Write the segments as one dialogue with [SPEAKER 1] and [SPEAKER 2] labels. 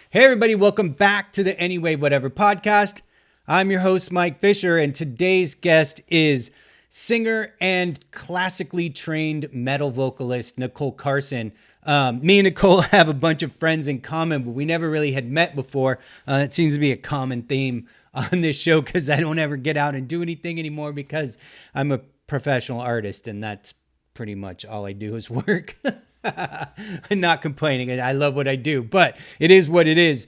[SPEAKER 1] Hey everybody, welcome back to the Anyway Whatever podcast. I'm your host, Mike Fisher, and today's guest is singer and classically trained metal vocalist, Nicole Carson. Me and Nicole have a bunch of friends in common, but we never really had met before. It seems to be a common theme on this show because I don't ever get out and do anything anymore because I'm a professional artist, and that's pretty much all I do is work. I'm not complaining. I love what I do, but it is what it is.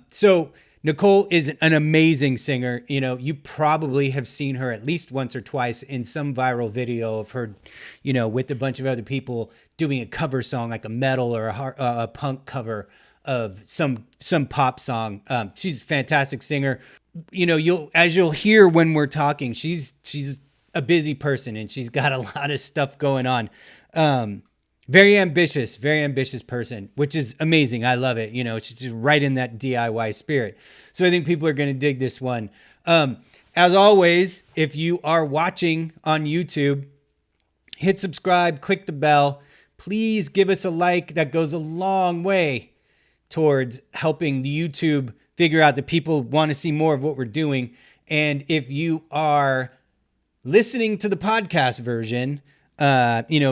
[SPEAKER 1] So Nicole is an amazing singer. You know, you probably have seen her at least once or twice in some viral video of her, you know, with a bunch of other people doing a cover song, like a metal or a punk cover of some pop song. She's a fantastic singer. You know, you'll hear when we're talking, she's a busy person and she's got a lot of stuff going on. Very ambitious person, which is amazing. I love it. You know, she's just right in that DIY spirit. So I think people are going to dig this one. As always, if you are watching on YouTube, hit subscribe, click the bell. Please give us a like. That goes a long way towards helping the YouTube figure out that people want to see more of what we're doing. And if you are listening to the podcast version,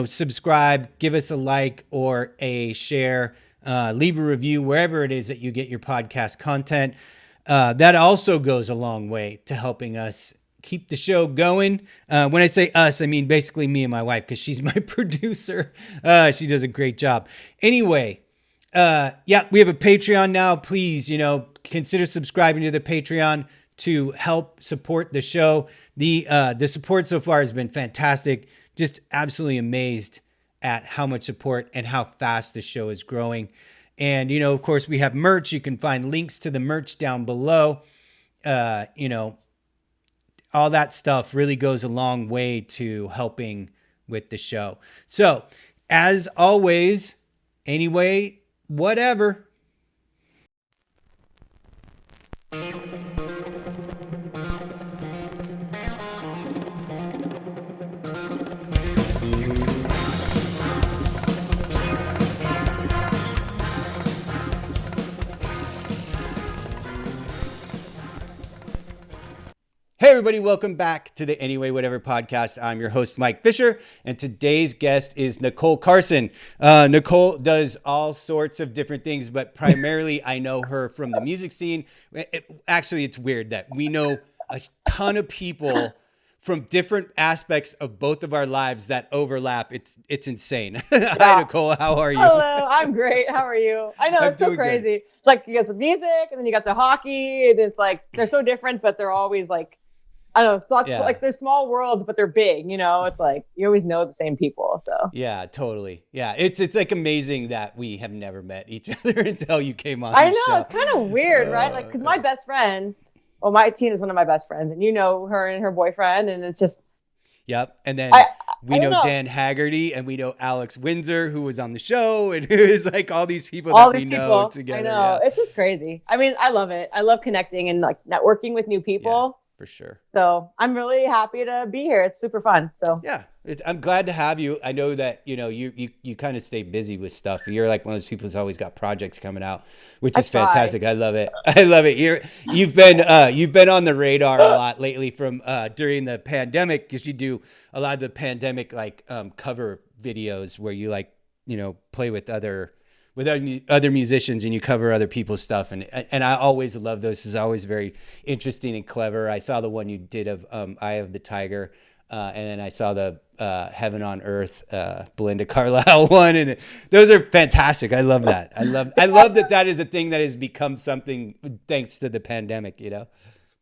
[SPEAKER 1] subscribe, give us a like or a share, leave a review wherever it is that you get your podcast content. That also goes a long way to helping us keep the show going. When I say us, I mean basically me and my wife, because she's my producer. She does a great job. Anyway, we have a Patreon now. Please, consider subscribing to the Patreon to help support the show. The support so far has been fantastic. Just absolutely amazed at how much support and how fast the show is growing. And, of course, we have merch. You can find links to the merch down below. All that stuff really goes a long way to helping with the show. So, as always, anyway, whatever. Hey everybody, welcome back to the Anyway Whatever podcast. I'm your host, Mike Fisher, and today's guest is Nicole Carson. Nicole does all sorts of different things, but primarily I know her from the music scene. Actually, it's weird that we know a ton of people from different aspects of both of our lives that overlap. It's insane. Yeah. Hi, Nicole. How are you?
[SPEAKER 2] Hello. I'm great. How are you? I know, it's so crazy. Good. It's like you got some music and then you got the hockey, and it's like they're so different, but they're always like, I don't know, like they're small worlds, but they're big, it's like you always know the same people. So yeah,
[SPEAKER 1] totally. Yeah. It's like amazing that we have never met each other until you came on.
[SPEAKER 2] I know, show. It's kind of weird, right? Like, cause my best friend, my teen is one of my best friends, and her and her boyfriend, and it's just.
[SPEAKER 1] Yep. And then we know Dan Haggerty, and we know Alex Windsor, who was on the show, and who is like all these people that we know together.
[SPEAKER 2] I know. Yeah. It's just crazy. I mean, I love it. I love connecting and like networking with new people.
[SPEAKER 1] Yeah. For sure.
[SPEAKER 2] So I'm really happy to be here. It's super fun. So
[SPEAKER 1] yeah, I'm glad to have you. I know that, you kind of stay busy with stuff. You're like one of those people who's always got projects coming out, which is fantastic. I love it. I love it. You've been on the radar a lot lately from during the pandemic, because you do a lot of the pandemic cover videos where you play with other musicians and you cover other people's stuff. And I always love those. It's always very interesting and clever. I saw the one you did of Eye of the Tiger. And then I saw the Heaven on Earth, Belinda Carlisle one. And those are fantastic. I love that. I love that is a thing that has become something thanks to the pandemic, Yeah.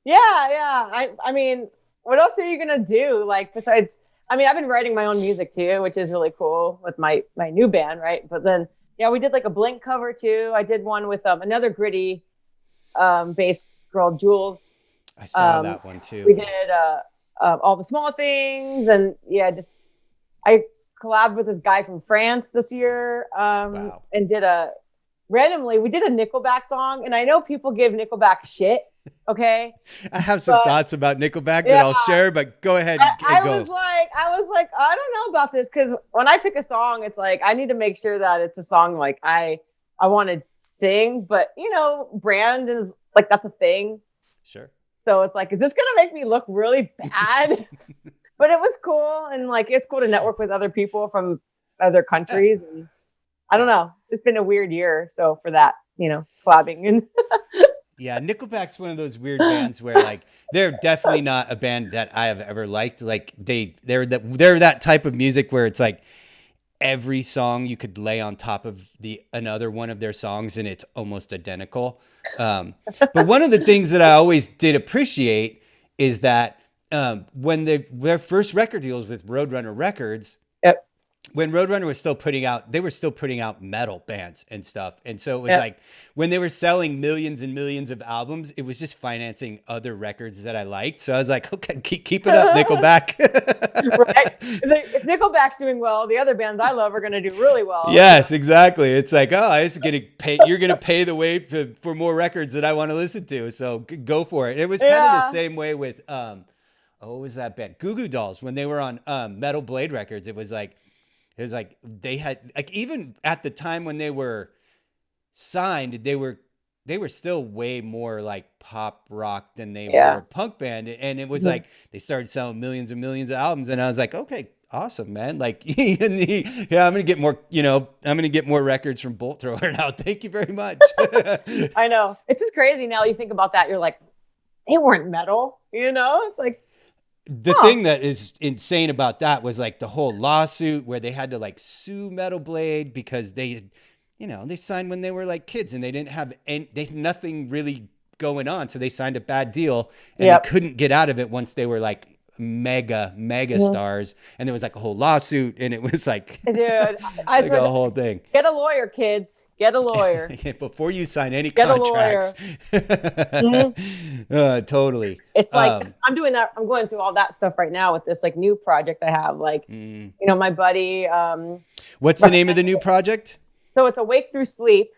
[SPEAKER 2] I mean, what else are you going to do? Like, besides, I've been writing my own music too, which is really cool with my new band. Right. But then, yeah, we did like a Blink cover too. I did one with another gritty bass girl, Jules.
[SPEAKER 1] I saw that one too.
[SPEAKER 2] We did All the Small Things, and I collabed with this guy from France this year, wow. And we did a Nickelback song, and I know people give Nickelback shit. Okay.
[SPEAKER 1] I have some thoughts about Nickelback that I'll share, but go ahead.
[SPEAKER 2] I was like, I don't know about this, because when I pick a song, it's like I need to make sure that it's a song like I I want to sing, but brand is like, that's a thing.
[SPEAKER 1] Sure.
[SPEAKER 2] So it's like, is this going to make me look really bad? But it was cool. And like, it's cool to network with other people from other countries. And I don't know, it's just been a weird year. So for that, collabing and
[SPEAKER 1] yeah, Nickelback's one of those weird bands where like they're definitely not a band that I have ever liked. Like they're that type of music where it's like every song you could lay on top of another one of their songs and it's almost identical. But one of the things that I always did appreciate is that when their first record deals with Roadrunner Records,
[SPEAKER 2] yep.
[SPEAKER 1] When Roadrunner was still putting out metal bands and stuff. And so it was like when they were selling millions and millions of albums, it was just financing other records that I liked. So I was like, okay, keep it up, Nickelback.
[SPEAKER 2] Right. If Nickelback's doing well, the other bands I love are going to do really well.
[SPEAKER 1] Yes, exactly. It's like, oh, you're going to pay the way for more records that I want to listen to. So go for it. It was kind of the same way with, what was that band? Goo Goo Dolls. When they were on Metal Blade Records, it was like they had, like, even at the time when they were signed, they were still way more like pop rock than they were a punk band. And it was like they started selling millions and millions of albums. And I was like, okay, awesome, man. Like, I'm going to get more, I'm going to get more records from Bolt Thrower now. Thank you very much.
[SPEAKER 2] I know. It's just crazy now. You think about that. You're like, they weren't metal, it's like,
[SPEAKER 1] the thing that is insane about that was like the whole lawsuit where they had to like sue Metal Blade because they signed when they were like kids and they had nothing really going on. So they signed a bad deal and they couldn't get out of it once they were like mega stars. And there was like a whole lawsuit and it was like,
[SPEAKER 2] dude,
[SPEAKER 1] like a whole thing.
[SPEAKER 2] Get a lawyer, kids. Get a lawyer.
[SPEAKER 1] Before you sign any contracts. Totally.
[SPEAKER 2] It's like, I'm doing that. I'm going through all that stuff right now with this like new project I have. Like, my buddy.
[SPEAKER 1] What's the name of the new project?
[SPEAKER 2] So it's Awake Through Sleep,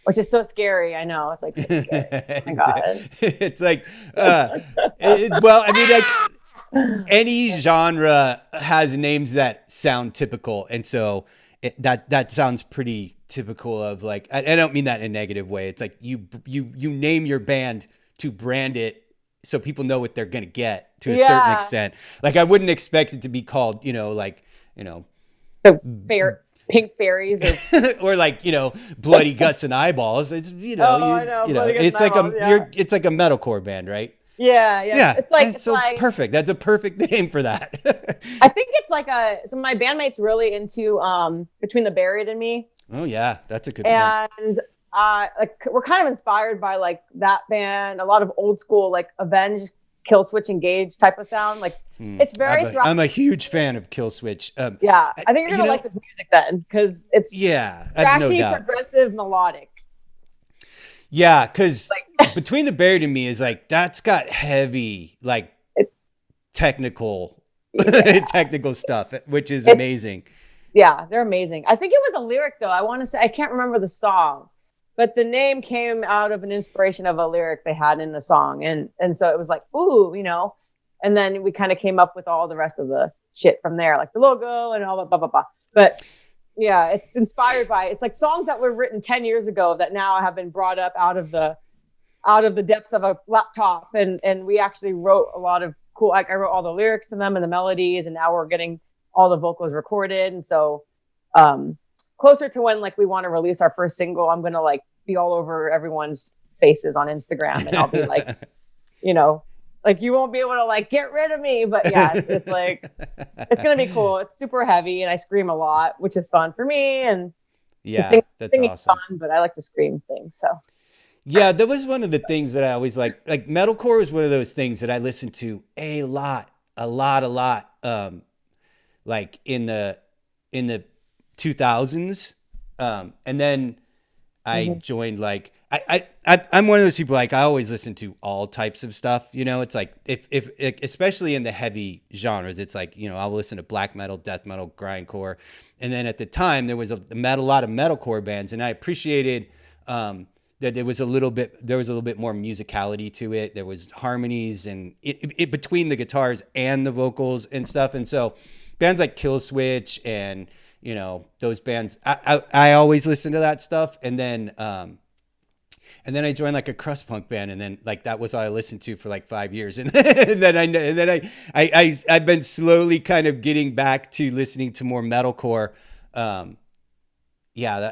[SPEAKER 2] which is so scary. I know. It's like so scary. Oh my God.
[SPEAKER 1] It's like, well, I mean, like, any genre has names that sound typical. And so that sounds pretty typical of like, I don't mean that in a negative way. It's like you name your band to brand it so people know what they're going to get to a certain extent. Like I wouldn't expect it to be called,
[SPEAKER 2] the Pink Fairies
[SPEAKER 1] or like, Bloody Guts and Eyeballs. It's, it's like it's like a metalcore band, right?
[SPEAKER 2] Yeah. It's
[SPEAKER 1] like perfect. That's a perfect name for that.
[SPEAKER 2] I think it's like so my bandmate's really into Between the Buried and Me.
[SPEAKER 1] Oh yeah, that's a good one.
[SPEAKER 2] And like we're kind of inspired by like that band, a lot of old school like Avenged, Kill Switch, Engage type of sound. Like it's very
[SPEAKER 1] I'm a huge fan of Kill Switch.
[SPEAKER 2] I think you're gonna like this music then because it's trashy, progressive, melodic.
[SPEAKER 1] Yeah, because Between the Buried and Me is like that's got heavy like technical stuff, which is amazing.
[SPEAKER 2] Yeah, they're amazing. I think it was a lyric though. I want to say I can't remember the song, but the name came out of an inspiration of a lyric they had in the song, and so it was like ooh, and then we kind of came up with all the rest of the shit from there, like the logo and all that blah blah blah. But yeah, it's inspired by it's like songs that were written 10 years ago that now have been brought up out of the depths of a laptop, and we actually wrote a lot of cool. Like I wrote all the lyrics to them and the melodies, and now we're getting all the vocals recorded. And so closer to when like we want to release our first single, I'm gonna like be all over everyone's faces on Instagram, and I'll be like, like you won't be able to like get rid of me, but yeah, it's like it's gonna be cool. It's super heavy, and I scream a lot, which is fun for me. And
[SPEAKER 1] that's awesome.
[SPEAKER 2] Fun, but I like to scream things. So
[SPEAKER 1] yeah, that was one of the things that I always like. Like metalcore was one of those things that I listened to a lot. Like in the 2000s, and then I joined like. I'm one of those people, like I always listen to all types of stuff, it's like if especially in the heavy genres, it's like, I'll listen to black metal, death metal, grindcore. And then at the time there was a lot of metalcore bands, and I appreciated that there was a little bit more musicality to it. There was harmonies and it between the guitars and the vocals and stuff. And so bands like Kill Switch and you know, those bands. I always listen to that stuff. And then I joined like a crust punk band, and then like that was all I listened to for like 5 years, and then I've been slowly kind of getting back to listening to more metalcore. Yeah,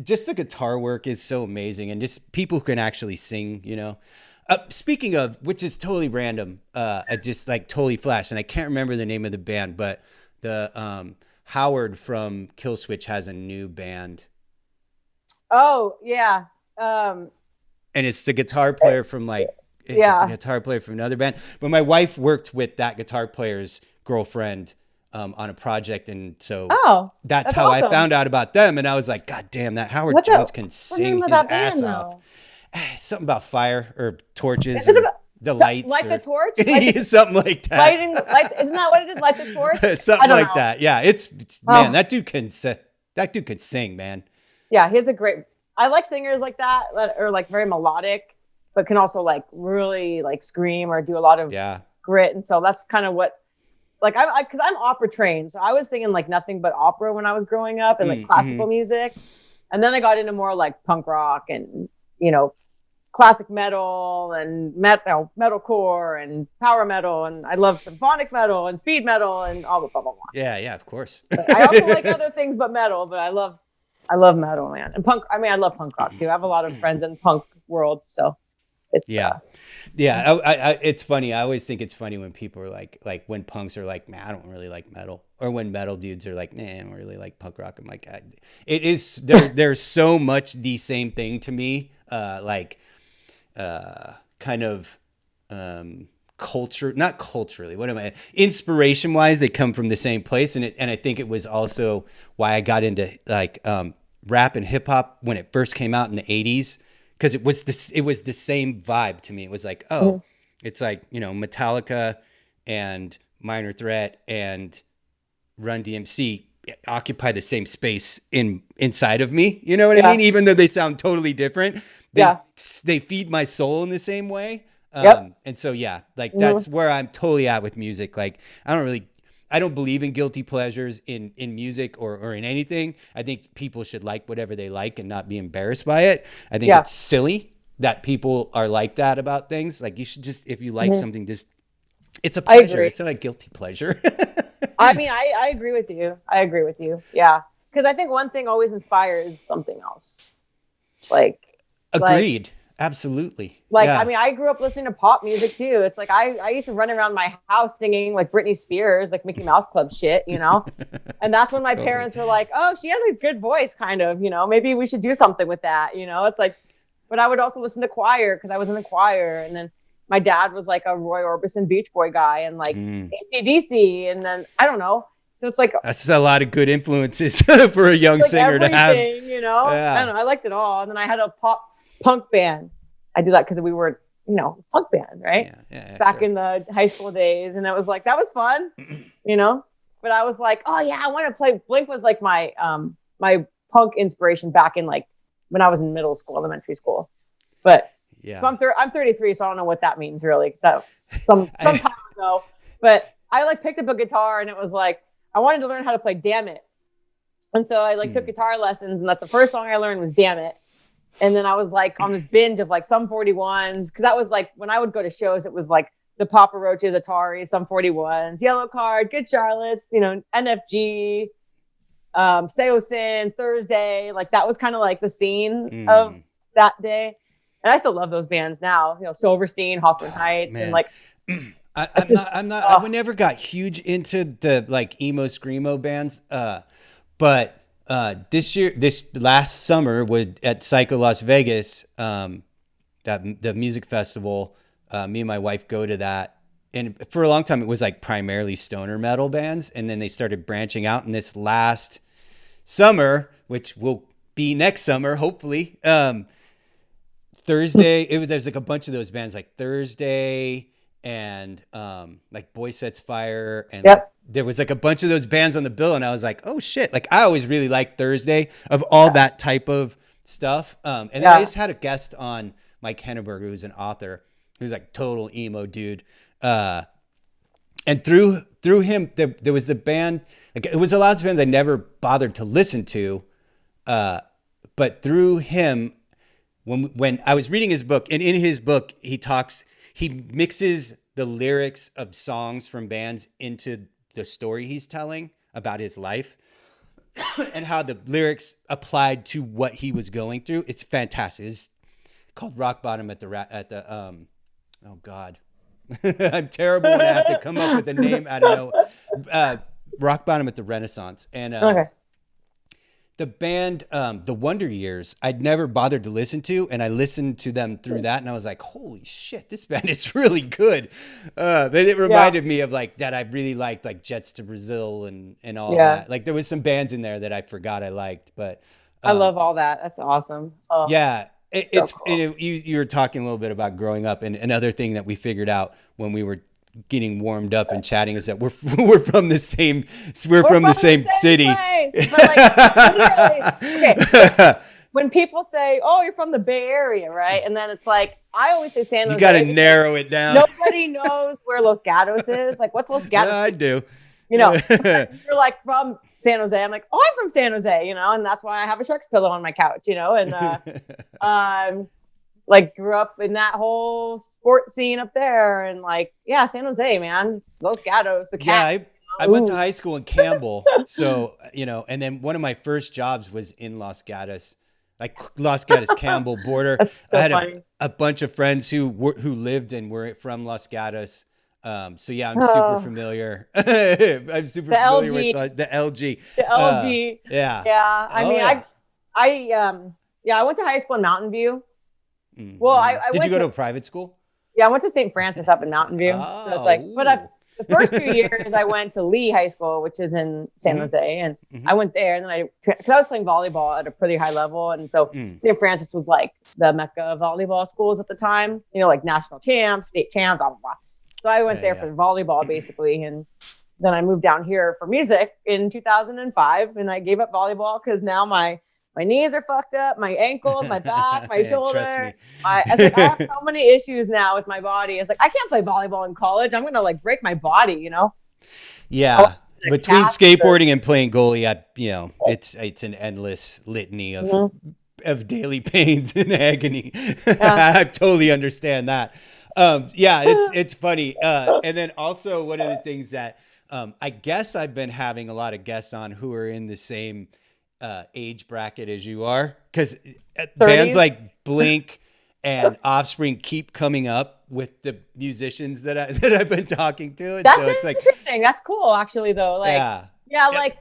[SPEAKER 1] just the guitar work is so amazing, and just people who can actually sing, you know. Speaking of, which is totally random, I just like totally flashed, and I can't remember the name of the band, but the Howard from Killswitch has a new band.
[SPEAKER 2] Oh yeah.
[SPEAKER 1] And it's the guitar player from the guitar player from another band. But my wife worked with that guitar player's girlfriend on a project, and so that's how awesome. I found out about them. And I was like, God damn, that Howard Jones can sing his ass off. Something about fire or torches or the lights.
[SPEAKER 2] Like the torch?
[SPEAKER 1] Something like that.
[SPEAKER 2] Lighting, isn't that what it is? Like the torch?
[SPEAKER 1] Something like know. That. Yeah, man, that dude can sing, man.
[SPEAKER 2] Yeah, he has a great... I like singers like that, or like very melodic, but can also like really like scream or do a lot of grit. And so that's kind of what, like, because I'm opera trained. So I was singing like nothing but opera when I was growing up, and like classical music. And then I got into more like punk rock and, you know, classic metal and metalcore and power metal. And I love symphonic metal and speed metal and all blah, blah, blah.
[SPEAKER 1] Yeah, of course.
[SPEAKER 2] I also like other things but metal, but I love metal, man. And punk. I mean, I love punk rock too. I have a lot of friends in punk world, so it's
[SPEAKER 1] it's funny. I always think it's funny when people are like when punks are like, man, I don't really like metal, or when metal dudes are like, man, I don't really like punk rock. I'm like, it is there's so much the same thing to me, kind of culture, not culturally. What am I? Inspiration wise, they come from the same place, and I think it was also why I got into like rap and hip hop when it first came out in the 80s, because it was the same vibe to me. It was like, it's like, you know, Metallica and Minor Threat and Run DMC occupy the same space inside of me. You know what I mean? Even though they sound totally different, they feed my soul in the same way. And so, like that's where I'm totally at with music. Like, I don't believe in guilty pleasures in music or in anything. I think people should like whatever they like and not be embarrassed by it. I think it's silly that people are like that about things. Like, you should just, if you like something, just, it's a pleasure. It's not a guilty pleasure.
[SPEAKER 2] I mean, I agree with you. Yeah. Because I think one thing always inspires something else.
[SPEAKER 1] Agreed. Absolutely.
[SPEAKER 2] I mean, I grew up listening to pop music too. It's like I used to run around my house singing like Britney Spears, like Mickey Mouse Club shit, you know? And that's when my parents were like, oh, she has a good voice, kind of, you know, maybe we should do something with that, you know? It's like, but I would also listen to choir because I was in the choir. And then my dad was like a Roy Orbison Beach Boy guy and like AC/DC. And then I don't know. So it's like,
[SPEAKER 1] that's a lot of good influences for a young singer to have.
[SPEAKER 2] You know? Yeah. I don't know. I liked it all. And then I had a punk band. I did that because we were, you know, punk band, right? Back in the high school days. And it was like, that was fun, you know? But I was like, oh yeah, I want to play. Blink was like my my punk inspiration back in like when I was in middle school, elementary school. But so I'm 33, so I don't know what that means really. That some time ago. But I like picked up a guitar and it was like, I wanted to learn how to play Damn It. And so I like took guitar lessons, and that's the first song I learned was Damn It. And then I was like on this binge of like Sum 41s, because that was like when I would go to shows, it was like the Papa Roaches, Atari, Sum 41s, Yellow Card, Good Charlotte's, you know, NFG, Seosin, Thursday. Like that was kind of like the scene of that day. And I still love those bands now, you know, Silverstein, Hawthorne Heights, and like.
[SPEAKER 1] I never got huge into the like emo screamo bands, but. This last summer at Psycho Las Vegas, the music festival, me and my wife go to that. And for a long time, it was like primarily stoner metal bands. And then they started branching out. And this last summer, which will be next summer, hopefully, Thursday, there's like a bunch of those bands like Thursday and like Boy Sets Fire and there was like a bunch of those bands on the bill, and I was like, oh shit. Like I always really liked Thursday of all that type of stuff. And then I just had a guest on, Mike Henneberg, who's an author, who's like total emo dude. and through him, there was the band. Like, it was a lot of bands I never bothered to listen to, but through him, when I was reading his book, and in his book he mixes the lyrics of songs from bands into the story he's telling about his life and how the lyrics applied to what he was going through. It's fantastic. It's called Rock Bottom at the oh God. I'm terrible when I have to come up with a name out of no. Rock Bottom at the Renaissance. And
[SPEAKER 2] Okay.
[SPEAKER 1] the band, the Wonder Years, I'd never bothered to listen to, and I listened to them through that, and I was like, holy shit, this band is really good. It reminded me of like that I really liked, like Jets to Brazil and all that. Like, there was some bands in there that I forgot I liked, but
[SPEAKER 2] I love all that. That's awesome. Oh,
[SPEAKER 1] yeah. It's
[SPEAKER 2] cool.
[SPEAKER 1] you were talking a little bit about growing up, and another thing that we figured out when we were getting warmed up and chatting is that we're from the same city.
[SPEAKER 2] Place. But like, okay. When people say, "Oh, you're from the Bay Area," right? And then it's like, I always say San Jose.
[SPEAKER 1] You got to narrow it down.
[SPEAKER 2] Nobody knows where Los Gatos is. Like, what's Los Gatos?
[SPEAKER 1] I do.
[SPEAKER 2] You know, you're like from San Jose. I'm like, oh, I'm from San Jose, you know, and that's why I have a Sharks pillow on my couch, you know, and like grew up in that whole sports scene up there, and like, yeah, San Jose, man, Los Gatos, the Cats.
[SPEAKER 1] Yeah, I went to high school in Campbell, so you know, and then one of my first jobs was in Los Gatos, like Los Gatos Campbell border.
[SPEAKER 2] That's so
[SPEAKER 1] I had
[SPEAKER 2] funny.
[SPEAKER 1] a bunch of friends who lived and were from Los Gatos. So yeah, I'm super familiar. I'm super familiar with the LG.
[SPEAKER 2] The LG.
[SPEAKER 1] Yeah.
[SPEAKER 2] Yeah. I mean, I went to high school in Mountain View.
[SPEAKER 1] Mm-hmm.
[SPEAKER 2] Well, I
[SPEAKER 1] did
[SPEAKER 2] went
[SPEAKER 1] you go to a private school?
[SPEAKER 2] Yeah, I went to St. Francis up in Mountain View. So it's like, but the first 2 years I went to Lee High School, which is in San Jose, and I went there, and then because I was playing volleyball at a pretty high level, and so St. Francis was like the mecca of volleyball schools at the time. You know, like national champs, state champs, blah blah blah. So I went there for volleyball basically, and then I moved down here for music in 2005, and I gave up volleyball because now my knees are fucked up, my ankles, my back, my shoulder. I have so many issues now with my body. It's like, I can't play volleyball in college. I'm gonna like break my body, you know?
[SPEAKER 1] Yeah. Between skateboarding and playing goalie, it's an endless litany of daily pains and agony. Yeah. I totally understand that. It's funny. And then also one of the things that I guess I've been having a lot of guests on who are in the same age bracket as you are, because bands like Blink and Offspring keep coming up with the musicians that I've been talking to. And
[SPEAKER 2] that's
[SPEAKER 1] so it's
[SPEAKER 2] interesting. That's cool, actually, though. Like, like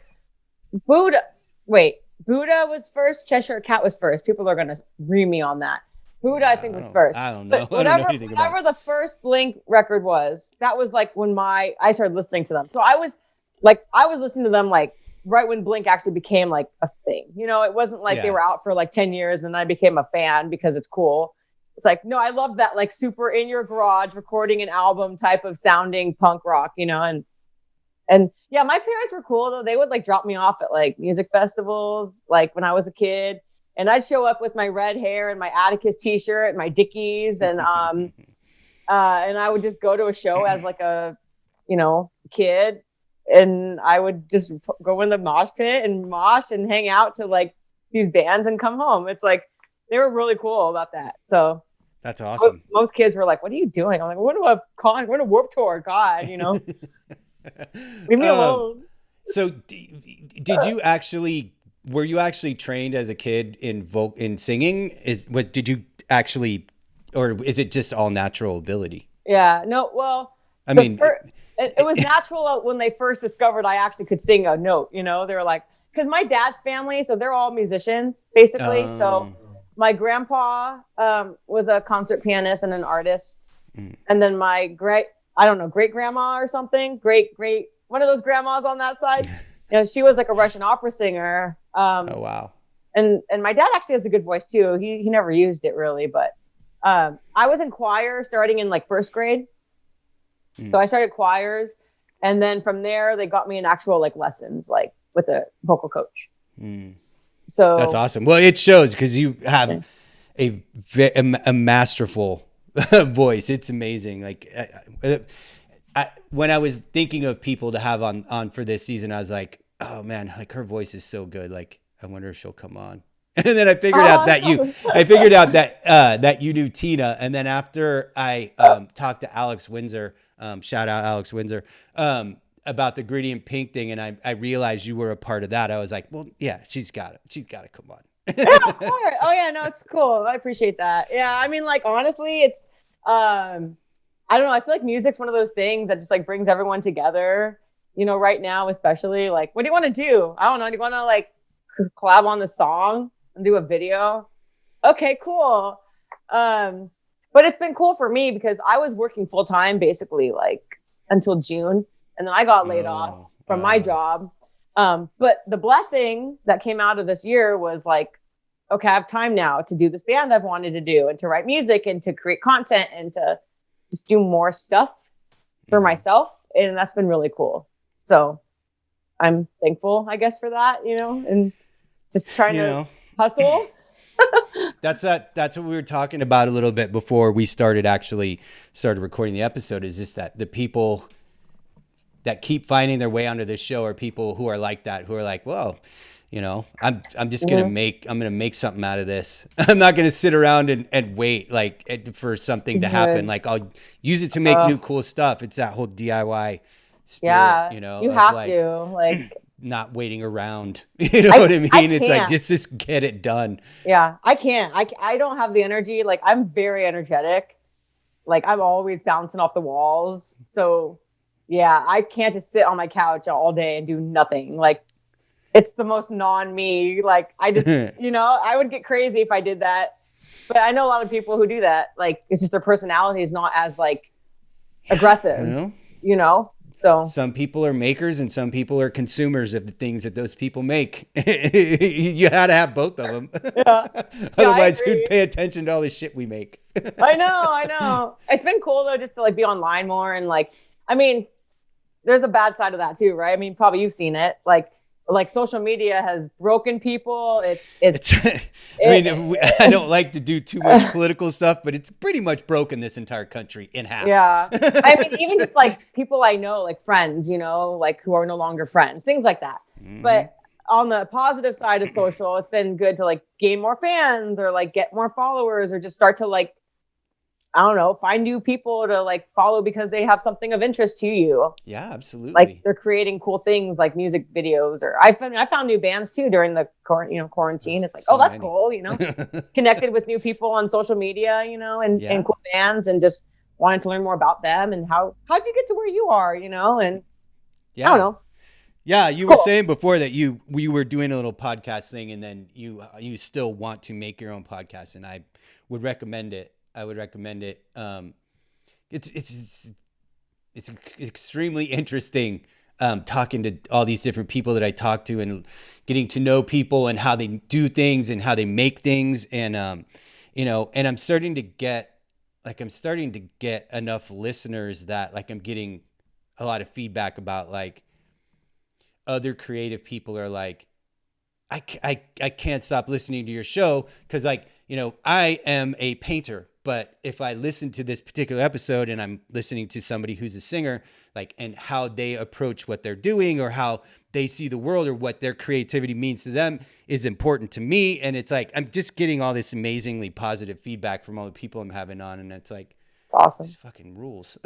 [SPEAKER 2] Buddha. Wait, Buddha was first. Cheshire Cat was first. People are gonna ream me on that. Buddha, I think, was first.
[SPEAKER 1] I don't know.
[SPEAKER 2] But whatever the first Blink record was, that was like when I started listening to them. So I was listening to them like right when Blink actually became like a thing. You know, it wasn't like they were out for like 10 years and then I became a fan because it's cool. It's like, no, I love that like super in your garage recording an album type of sounding punk rock, you know, and yeah, my parents were cool though. They would like drop me off at like music festivals, like when I was a kid, and I'd show up with my red hair and my Atticus t-shirt and my Dickies, and I would just go to a show as like a, you know, kid. And I would just go in the mosh pit and mosh and hang out to like these bands and come home. It's like, they were really cool about that. So
[SPEAKER 1] that's awesome.
[SPEAKER 2] Most kids were like, what are you doing? I'm like, we're going to Warped Tour. God, you know, leave me alone.
[SPEAKER 1] So were you actually trained as a kid in singing? Did you actually, or is it just all natural ability?
[SPEAKER 2] Yeah, no, well, I mean, it was natural when they first discovered I actually could sing a note, you know. They were like, because my dad's family, so they're all musicians, basically. So my grandpa was a concert pianist and an artist. And then my great grandma or something, one of those grandmas on that side, you know, she was like a Russian opera singer.
[SPEAKER 1] Oh, wow.
[SPEAKER 2] And my dad actually has a good voice too. He never used it really, but I was in choir starting in like first grade. So I started choirs, and then from there they got me in actual like lessons, like with a vocal coach. So
[SPEAKER 1] that's awesome. Well, it shows because you have a masterful voice. It's amazing. Like when I was thinking of people to have on for this season, I was like, oh man, like her voice is so good. Like, I wonder if she'll come on. And then I figured out that that you knew Tina. And then after I talked to Alex Windsor, shout out Alex Windsor, about the Gradient Pink thing, and I realized you were a part of that. I was like, well, yeah, she's got to come on.
[SPEAKER 2] Yeah, oh yeah, no, it's cool. I appreciate that. Yeah, I mean, like honestly, it's I don't know. I feel like music's one of those things that just like brings everyone together. You know, right now, especially like, what do you want to do? I don't know. Do you want to like collab on the song and do a video? Okay, cool. But it's been cool for me because I was working full time basically like until June, and then I got laid off from my job. But the blessing that came out of this year was like, okay, I have time now to do this band I've wanted to do and to write music and to create content and to just do more stuff for myself. And that's been really cool. So I'm thankful, I guess, for that, you know, and just trying to hustle.
[SPEAKER 1] That's what we were talking about a little bit before we started recording the episode, is just that the people that keep finding their way onto this show are people who are like that, who are like, well, you know, I'm just going to make something out of this. I'm not going to sit around and wait like for something to happen. Like I'll use it to make new cool stuff. It's that whole DIY spirit, you know,
[SPEAKER 2] you have to like
[SPEAKER 1] not waiting around. You know what I mean? It's like, just get it done.
[SPEAKER 2] Yeah, I can't. I don't have the energy. Like I'm very energetic. Like I'm always bouncing off the walls. So yeah, I can't just sit on my couch all day and do nothing. Like it's the most non-me. Like I just, you know, I would get crazy if I did that. But I know a lot of people who do that. Like it's just their personality is not as like aggressive, you know? So
[SPEAKER 1] some people are makers and some people are consumers of the things that those people make. You had to have both of them.
[SPEAKER 2] Yeah.
[SPEAKER 1] Otherwise, who'd pay attention to all the shit we make?
[SPEAKER 2] I know. It's been cool though, just to like be online more and like, I mean, there's a bad side of that too, right? I mean, probably you've seen it. Like social media has broken people. I don't like to do too much political stuff, but it's pretty much broken this entire country in half. Yeah. I mean, even just like people I know, like friends, you know, like who are no longer friends, things like that. Mm-hmm. But on the positive side of social, it's been good to like gain more fans or like get more followers or just start to like, I don't know, find new people to like follow because they have something of interest to you.
[SPEAKER 1] Yeah, absolutely.
[SPEAKER 2] Like they're creating cool things like music videos, or I found new bands too during the quarantine. It's like, that's cool, you know, connected with new people on social media, you know, and cool bands, and just wanted to learn more about them and how'd you get to where you are, you know, and I don't know.
[SPEAKER 1] Yeah, you were saying before that we were doing a little podcast thing, and then you still want to make your own podcast, and I would recommend it. It's extremely interesting talking to all these different people that I talk to and getting to know people and how they do things and how they make things. And, you know, and I'm starting to get enough listeners that like I'm getting a lot of feedback about like other creative people are like, I can't stop listening to your show because like, you know, I am a painter. But if I listen to this particular episode and I'm listening to somebody who's a singer, like, and how they approach what they're doing or how they see the world or what their creativity means to them is important to me. And it's like, I'm just getting all this amazingly positive feedback from all the people I'm having on. And it's like,
[SPEAKER 2] it's awesome.
[SPEAKER 1] This fucking rules.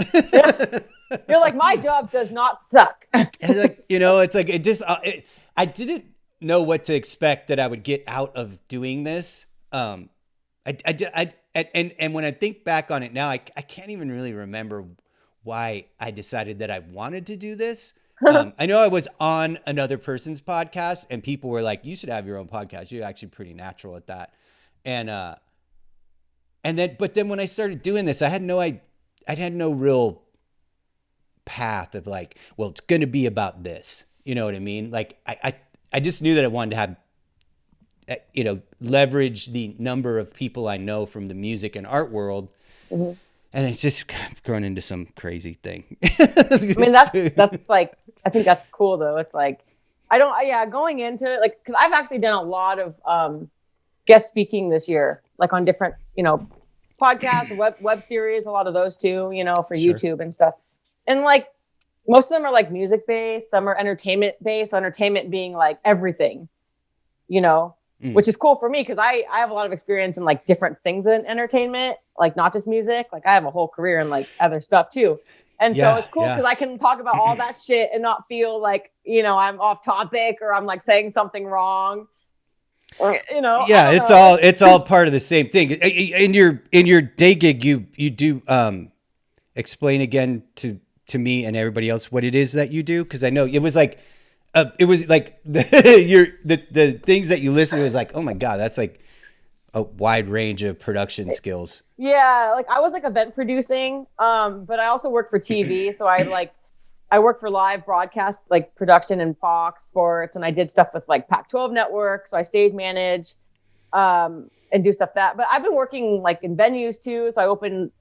[SPEAKER 2] You're like, my job does not suck.
[SPEAKER 1] It's like, you know, it's like, I didn't know what to expect that I would get out of doing this. And when I think back on it now, I can't even really remember why I decided that I wanted to do this. I know I was on another person's podcast and people were like, you should have your own podcast. You're actually pretty natural at that. But then when I started doing this, I had no real path of like, well, it's going to be about this. You know what I mean? Like I just knew that I wanted to have, you know, leverage the number of people I know from the music and art world. Mm-hmm. And it's just grown into some crazy thing.
[SPEAKER 2] I mean, that's like, I think that's cool though. It's like, going into it, like, cause I've actually done a lot of guest speaking this year, like on different, you know, podcasts, web series, a lot of those too, you know, for YouTube and stuff. And like most of them are like music based, some are entertainment based. So entertainment being like everything, you know, which is cool for me because I have a lot of experience in like different things in entertainment, like not just music. Like I have a whole career in like other stuff too. And so it's cool because I can talk about all that shit and not feel like, you know, I'm off topic or I'm like saying something wrong. Or, you know,
[SPEAKER 1] it's all part of the same thing. In your day gig, you do explain again to me and everybody else what it is that you do, because I know it was like the things that you listen to was like, oh my god, that's like a wide range of production skills.
[SPEAKER 2] Yeah, like I was like event producing, but I also work for TV, so I work for live broadcast like production and Fox Sports, and I did stuff with like Pac-12 Network, so I stage manage and do stuff that. But I've been working like in venues too, so I opened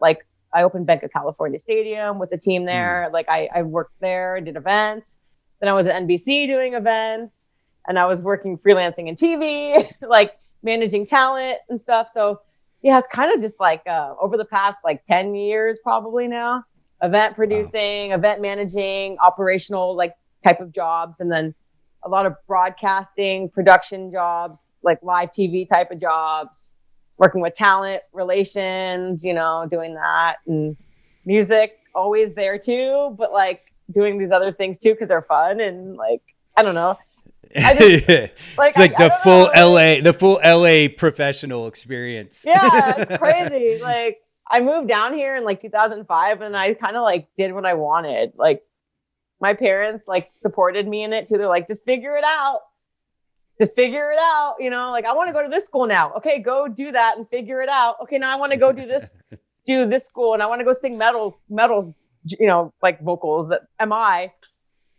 [SPEAKER 2] Bank of California Stadium with the team there. Like I worked there, did events. Then I was at NBC doing events, and I was working freelancing in TV, like managing talent and stuff. So yeah, it's kind of just like over the past like 10 years probably now, event producing, event managing, operational like type of jobs, and then a lot of broadcasting, production jobs, like live TV type of jobs, working with talent relations, you know, doing that, and music always there too, but like doing these other things too because they're fun, and like I don't know. I just, like,
[SPEAKER 1] it's like the full LA professional experience.
[SPEAKER 2] Yeah, it's crazy. Like I moved down here in like 2005, and I kind of like did what I wanted. Like my parents like supported me in it too. They're like, just figure it out. Just figure it out. You know, like I want to go to this school now. Okay, go do that and figure it out. Okay, now I want to go do this school, and I want to go sing metals, you know, like vocals at MI.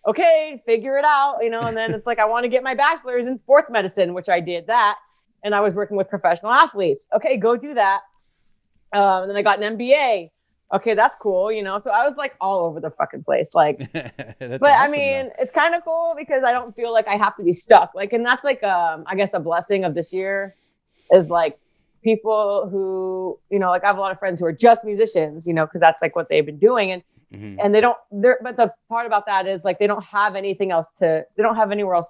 [SPEAKER 2] Okay, figure it out, you know, and then it's like, I want to get my bachelor's in sports medicine, which I did that. And I was working with professional athletes. Okay, go do that. And then I got an MBA. Okay, that's cool, you know? So I was like all over the fucking place. Like, but awesome, I mean, it's kind of cool because I don't feel like I have to be stuck. Like, and that's like, I guess a blessing of this year is like people who, you know, like I have a lot of friends who are just musicians, you know, because that's like what they've been doing. And but the part about that is like, they don't have anywhere else to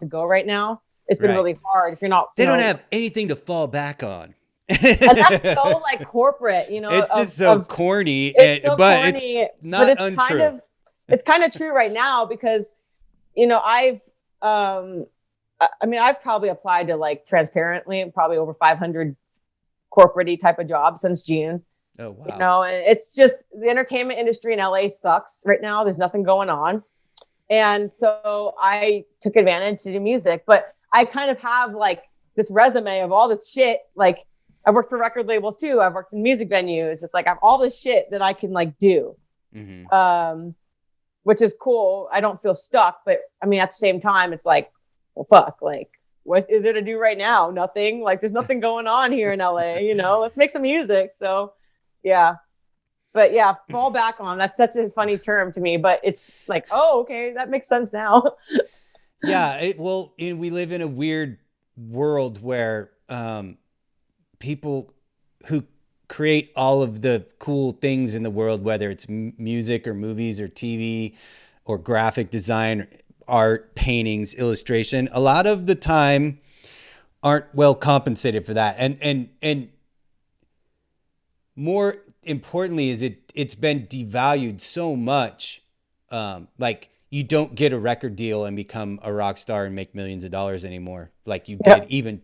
[SPEAKER 2] go right now. It's been really hard if you're not,
[SPEAKER 1] they don't have anything to fall back on.
[SPEAKER 2] And that's so like corporate, you know,
[SPEAKER 1] it's so corny, it's not untrue.
[SPEAKER 2] It's kind of true right now because, you know, I've probably applied to like transparently probably over 500 corporate-y type of jobs since June.
[SPEAKER 1] Oh, wow.
[SPEAKER 2] You know, and it's just the entertainment industry in LA sucks right now. There's nothing going on. And so I took advantage to do music, but I kind of have like this resume of all this shit. Like I've worked for record labels too. I've worked in music venues. It's like I have all this shit that I can like do, which is cool. I don't feel stuck, but I mean, at the same time, it's like, well, fuck, like, what is there to do right now? Nothing. Like there's nothing going on here in LA, you know, let's make some music. So yeah. But yeah, fall back on. That's such a funny term to me, but it's like, oh, okay, that makes sense now.
[SPEAKER 1] Yeah. We live in a weird world where people who create all of the cool things in the world, whether it's music or movies or TV or graphic design, art, paintings, illustration, a lot of the time aren't well compensated for that. And more importantly is it's been devalued so much. Like you don't get a record deal and become a rock star and make millions of dollars anymore, like you did even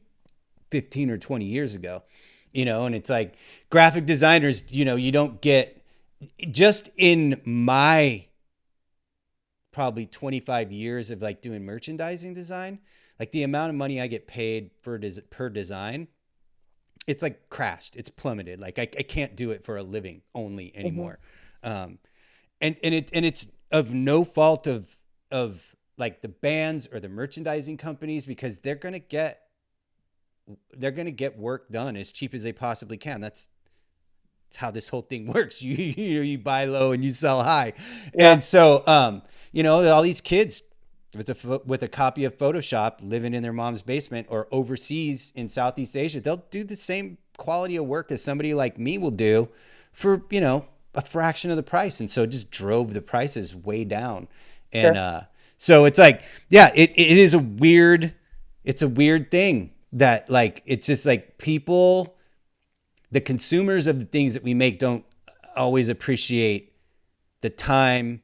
[SPEAKER 1] 15 or 20 years ago, you know. And it's like graphic designers, you know, you don't get, just in my probably 25 years of like doing merchandising design, like the amount of money I get paid per design, it's like crashed. It's plummeted. Like I can't do it for a living only anymore. And it's of no fault of like the bands or the merchandising companies, because they're going to get work done as cheap as they possibly can. That's how this whole thing works. You buy low and you sell high. Yeah. And so, you know, all these kids with a copy of Photoshop living in their mom's basement or overseas in Southeast Asia, they'll do the same quality of work as somebody like me will do for, you know, a fraction of the price. And so it just drove the prices way down. And,
[SPEAKER 2] Sure.
[SPEAKER 1] so it's like, yeah, it is it's a weird thing that like, it's just like people, the consumers of the things that we make don't always appreciate the time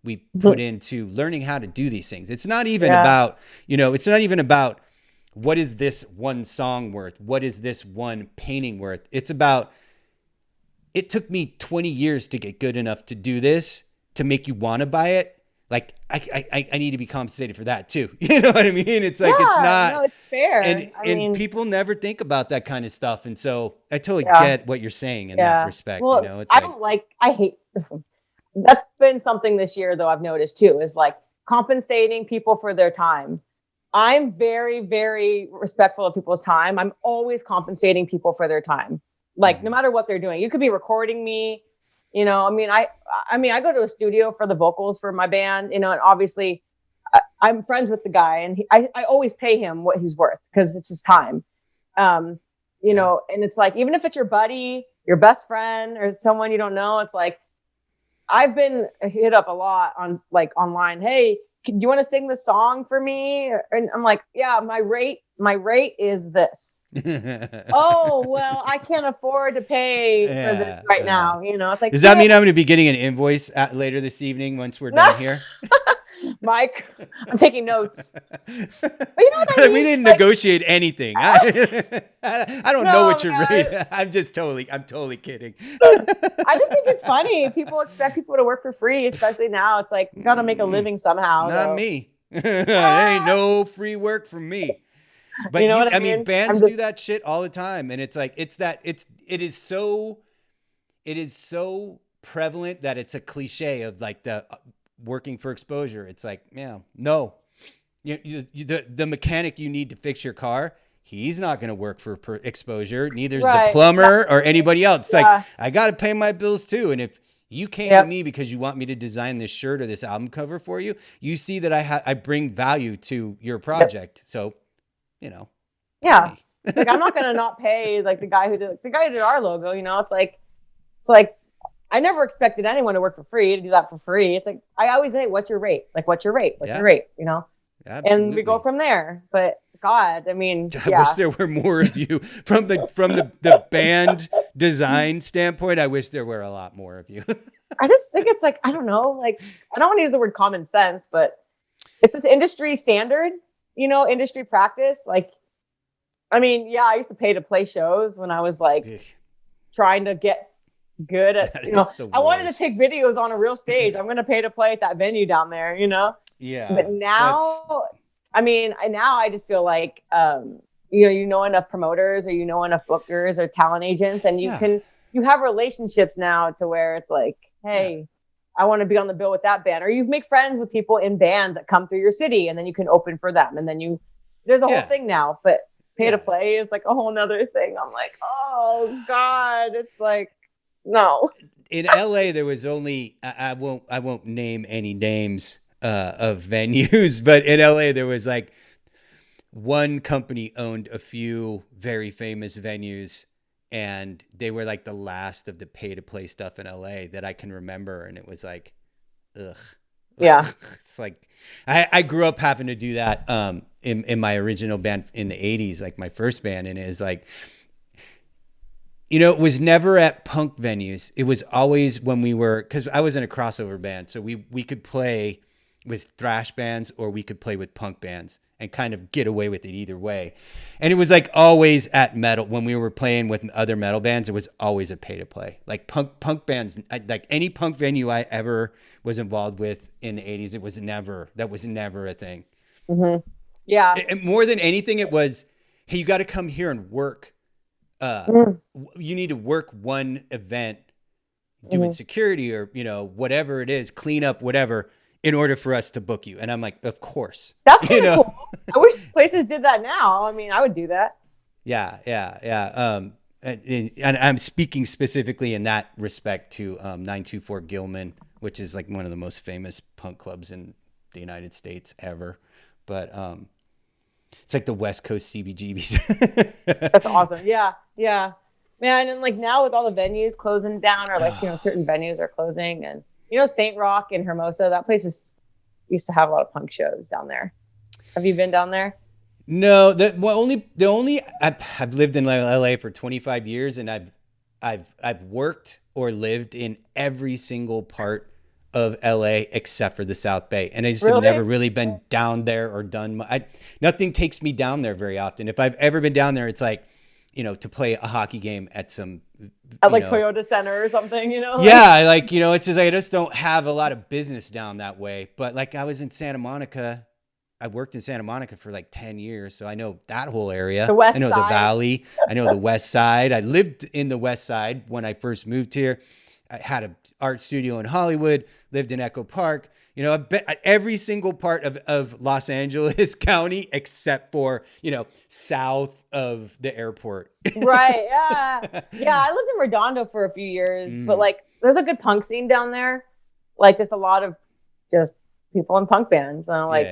[SPEAKER 1] we put into learning how to do these things. It's not even about, it's not even about what is this one song worth? What is this one painting worth? It's about, it took me 20 years to get good enough to do this, to make you want to buy it. Like I need to be compensated for that too. You know what I mean? It's like, it's not,
[SPEAKER 2] no, it's fair.
[SPEAKER 1] And people never think about that kind of stuff. And so I totally get what you're saying in that respect.
[SPEAKER 2] Well,
[SPEAKER 1] It's
[SPEAKER 2] I hate, that's been something this year though I've noticed too, is like compensating people for their time. I'm very, very respectful of people's time. I'm always compensating people for their time. Like no matter what they're doing, you could be recording me, I mean, I go to a studio for the vocals for my band, and obviously I'm friends with the guy, and I always pay him what he's worth because it's his time. And it's like, even if it's your buddy, your best friend, or someone you don't know, it's like, I've been hit up a lot on like online. Hey, do you want to sing the song for me? And I'm like, yeah, my rate is this. Oh, well, I can't afford to pay for this right now. It's like,
[SPEAKER 1] does that mean I'm going to be getting an invoice later this evening once we're done here?
[SPEAKER 2] Mike, I'm taking notes. But you know what I mean?
[SPEAKER 1] We didn't negotiate anything. I don't know what your rate. I'm totally kidding.
[SPEAKER 2] I just think it's funny. People expect people to work for free, especially now. It's like, you got to make a living somehow.
[SPEAKER 1] Not me. There ain't no free work for me. But
[SPEAKER 2] you know what I mean?
[SPEAKER 1] Bands do that shit all the time. And it's like, it is so prevalent that it's a cliche of like the working for exposure. It's like, no, the mechanic you need to fix your car, he's not going to work for exposure. Neither's the plumber or anybody else. It's like, I got to pay my bills too. And if you came to me because you want me to design this shirt or this album cover for you, you see that I bring value to your project. So,
[SPEAKER 2] yeah, like I'm not going to not pay like the guy who did our logo, it's like, I never expected anyone to work for free, to do that for free. It's like, I always say, what's your rate? Like, what's your rate? What's your rate?
[SPEAKER 1] Absolutely.
[SPEAKER 2] And we go from there. But God, I mean,
[SPEAKER 1] I wish there were more of you from the band design standpoint. I wish there were a lot more of you.
[SPEAKER 2] I just think it's like, I don't know, like, I don't want to use the word common sense, but it's this industry standard, industry practice. Like, I mean, I used to pay to play shows when I was like trying to get good at, I wanted to take videos on a real stage. I'm going to pay to play at that venue down there,
[SPEAKER 1] Yeah.
[SPEAKER 2] But now, now I just feel like, you know enough promoters, or enough bookers or talent agents, and you have relationships now to where it's like, hey, I want to be on the bill with that band, or you make friends with people in bands that come through your city, and then you can open for them, and then there's a whole thing now. But pay to play is like a whole nother thing. I'm like, oh God, it's like, no.
[SPEAKER 1] In LA, there was only, I won't name any names of venues, but in LA there was like one company owned a few very famous venues, and they were like the last of the pay to play stuff in LA that I can remember. And it was like, ugh.
[SPEAKER 2] Yeah.
[SPEAKER 1] It's like, I grew up having to do that in my original band in the 80s, like my first band. And it is like, it was never at punk venues. It was always when because I was in a crossover band. So we could play with thrash bands, or we could play with punk bands and kind of get away with it either way. And it was like always at metal. When we were playing with other metal bands, it was always a pay to play. Like punk bands, like any punk venue I ever was involved with in the 80s, that was never a thing.
[SPEAKER 2] Mm-hmm. Yeah.
[SPEAKER 1] And more than anything, it was, hey, you got to come here and work. You need to work one event doing security or, whatever it is, clean up, whatever, in order for us to book you. And I'm like, of course.
[SPEAKER 2] That's kind of cool. I wish places did that now. I mean, I would do that.
[SPEAKER 1] Yeah. And I'm speaking specifically in that respect to 924 Gilman, which is like one of the most famous punk clubs in the United States ever. But it's like the West Coast CBGBs.
[SPEAKER 2] That's awesome. Yeah. Man, and like now with all the venues closing down, or like, certain venues are closing, and Saint Rock in Hermosa, that place used to have a lot of punk shows down there. Have you been down there?
[SPEAKER 1] No, I've lived in LA for 25 years, and I've worked or lived in every single part of LA except for the South Bay, and I just have never really been down there or done. Nothing takes me down there very often. If I've ever been down there, it's like, to play a hockey game at some
[SPEAKER 2] like Toyota Center or something,
[SPEAKER 1] Yeah, like it's just I just don't have a lot of business down that way. But like I was in Santa Monica. I worked in Santa Monica for like 10 years, so I know that whole area.
[SPEAKER 2] The West
[SPEAKER 1] I know
[SPEAKER 2] Side.
[SPEAKER 1] the Valley. I know the West Side. I lived in the West Side when I first moved here. I had an art studio in Hollywood, lived in Echo Park. I've been at every single part of Los Angeles County except for, south of the airport.
[SPEAKER 2] Right, yeah. Yeah, I lived in Redondo for a few years, but like there's a good punk scene down there. Like just a lot of just people in punk bands, like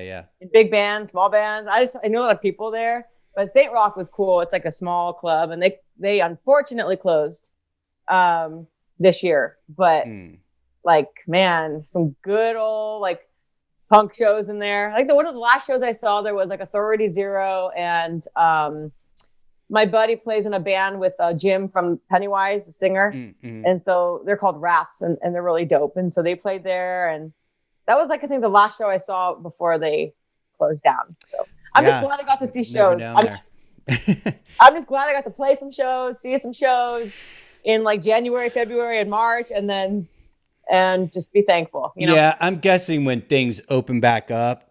[SPEAKER 2] big bands, small bands. I know a lot of people there, but Saint Rock was cool. It's like a small club, and they unfortunately closed this year. But like, man, some good old like punk shows in there. Like one of the last shows I saw, there was like Authority Zero, and my buddy plays in a band with Jim from Pennywise, the singer, and so they're called Wraths, and they're really dope. And so they played there, and that was like I think the last show I saw before they closed down. So I'm just glad I got to see shows. I'm just glad I got to play some shows, see some shows in like January, February, and March, and just be thankful.
[SPEAKER 1] Yeah, I'm guessing when things open back up,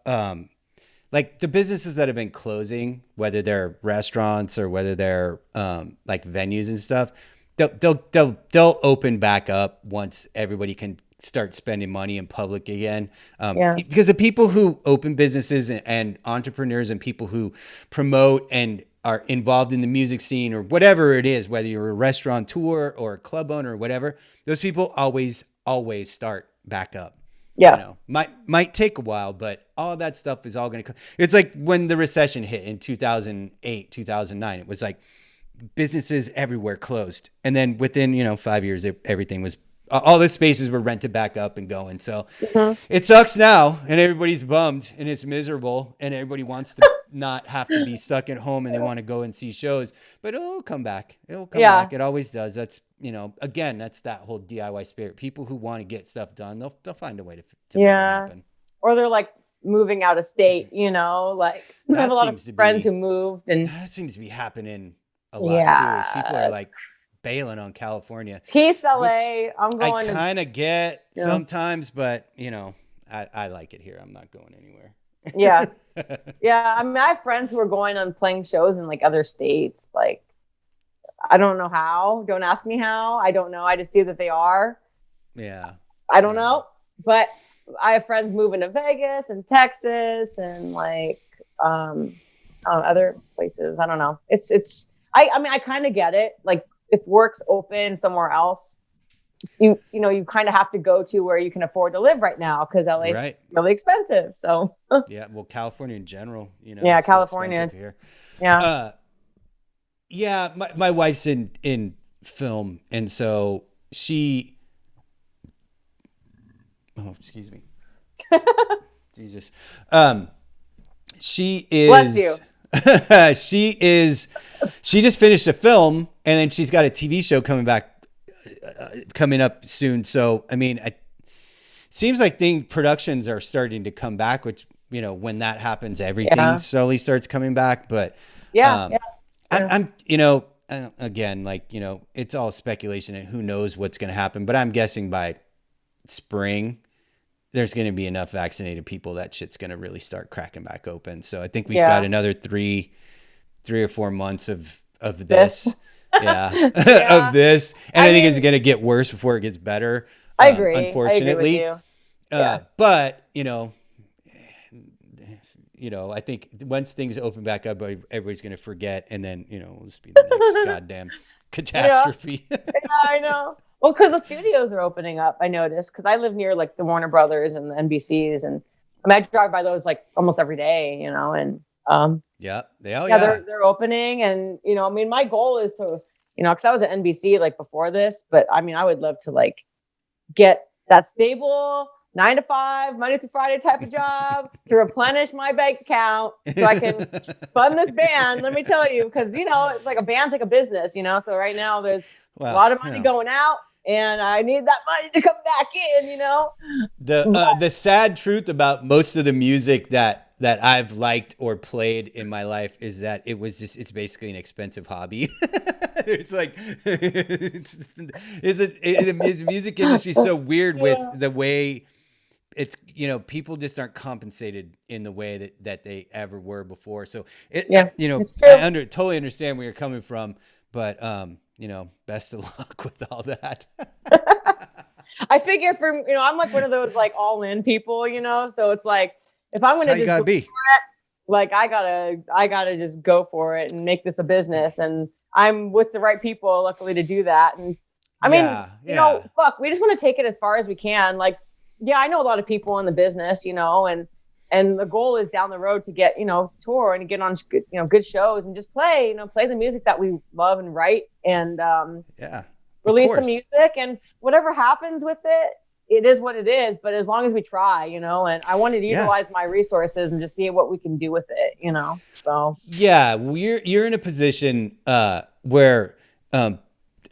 [SPEAKER 1] like the businesses that have been closing, whether they're restaurants or whether they're like venues and stuff, they'll open back up once everybody can start spending money in public again. Because the people who open businesses and entrepreneurs and people who promote and are involved in the music scene or whatever it is, whether you're a restaurateur or a club owner or whatever, those people always start back up.
[SPEAKER 2] Yeah.
[SPEAKER 1] Might take a while, but all that stuff is all going to come. It's like when the recession hit in 2008, 2009, it was like businesses everywhere closed. And then within, 5 years, everything was, all the spaces were rented back up and going. So it sucks now, and everybody's bummed, and it's miserable, and everybody wants to not have to be stuck at home, and they want to go and see shows, but it'll come back. It'll come back. It always does. That's, again, that's that whole DIY spirit. People who want to get stuff done, they'll find a way to make it happen.
[SPEAKER 2] Or they're like moving out of state, like I have a lot of friends who moved, and
[SPEAKER 1] that seems to be happening a lot too. People are like bailing on California.
[SPEAKER 2] Peace, LA. I'm going.
[SPEAKER 1] I kind of get sometimes, but I like it here. I'm not going anywhere.
[SPEAKER 2] Yeah. Yeah. I mean, I have friends who are going on playing shows in like other states. Like, I don't know how. Don't ask me how. I don't know. I just see that they are.
[SPEAKER 1] Yeah.
[SPEAKER 2] I don't know. But I have friends moving to Vegas and Texas and like other places. I don't know. I mean, I kind of get it. Like, if work's open somewhere else, you kind of have to go to where you can afford to live right now, because LA's really expensive. So
[SPEAKER 1] yeah, well, California in general,
[SPEAKER 2] yeah, California
[SPEAKER 1] so here.
[SPEAKER 2] Yeah.
[SPEAKER 1] My wife's in film, and so she. Oh, excuse me. Jesus. She is.
[SPEAKER 2] Bless you.
[SPEAKER 1] She just finished a film, and then she's got a TV show coming up soon. So, I mean, it seems like productions are starting to come back, which, when that happens, everything slowly starts coming back. But I'm again, like, it's all speculation and who knows what's going to happen, but I'm guessing by spring, there's going to be enough vaccinated people that shit's going to really start cracking back open. So I think we've got another 3 or 4 months of this. Of this. And I think it's going to get worse before it gets better.
[SPEAKER 2] I agree.
[SPEAKER 1] Unfortunately.
[SPEAKER 2] I agree with you.
[SPEAKER 1] But, I think once things open back up, everybody's going to forget. And then, it'll just be the next goddamn catastrophe.
[SPEAKER 2] Yeah, I know. Well, because the studios are opening up, I noticed, because I live near like the Warner Brothers and the NBCs, and I drive by those like almost every day, and they're opening, and I mean, my goal is to you know, because I was at NBC like before this, but I mean, I would love to like get that stable 9 to 5, Monday through Friday type of job to replenish my bank account so I can fund this band. Let me tell you, because, you know, it's like a band's like a business, you know, so right now there's a lot of money going out and I need that money to come back in, you know.
[SPEAKER 1] The sad truth about most of the music that I've liked or played in my life is that it's basically an expensive hobby. It's like the music industry is so weird with the way it's, you know, people just aren't compensated in the way that they ever were before. So you know, I totally understand where you're coming from, but you know, best of luck with all that.
[SPEAKER 2] I figure you know, I'm like one of those like all in people, you know, so it's like, if I'm going to just go for it, like I gotta just go for it and make this a business. And I'm with the right people, luckily, to do that. And I mean, you know, we just want to take it as far as we can. Like, yeah, I know a lot of people in the business, you know, and the goal is down the road to get, you know, tour and get on, you know, good shows and just play the music that we love and write and release the music, and whatever happens with it. It is what it is, but as long as we try, you know, and I wanted to utilize my resources and just see what we can do with it, you know, so. Yeah,
[SPEAKER 1] you're in a position where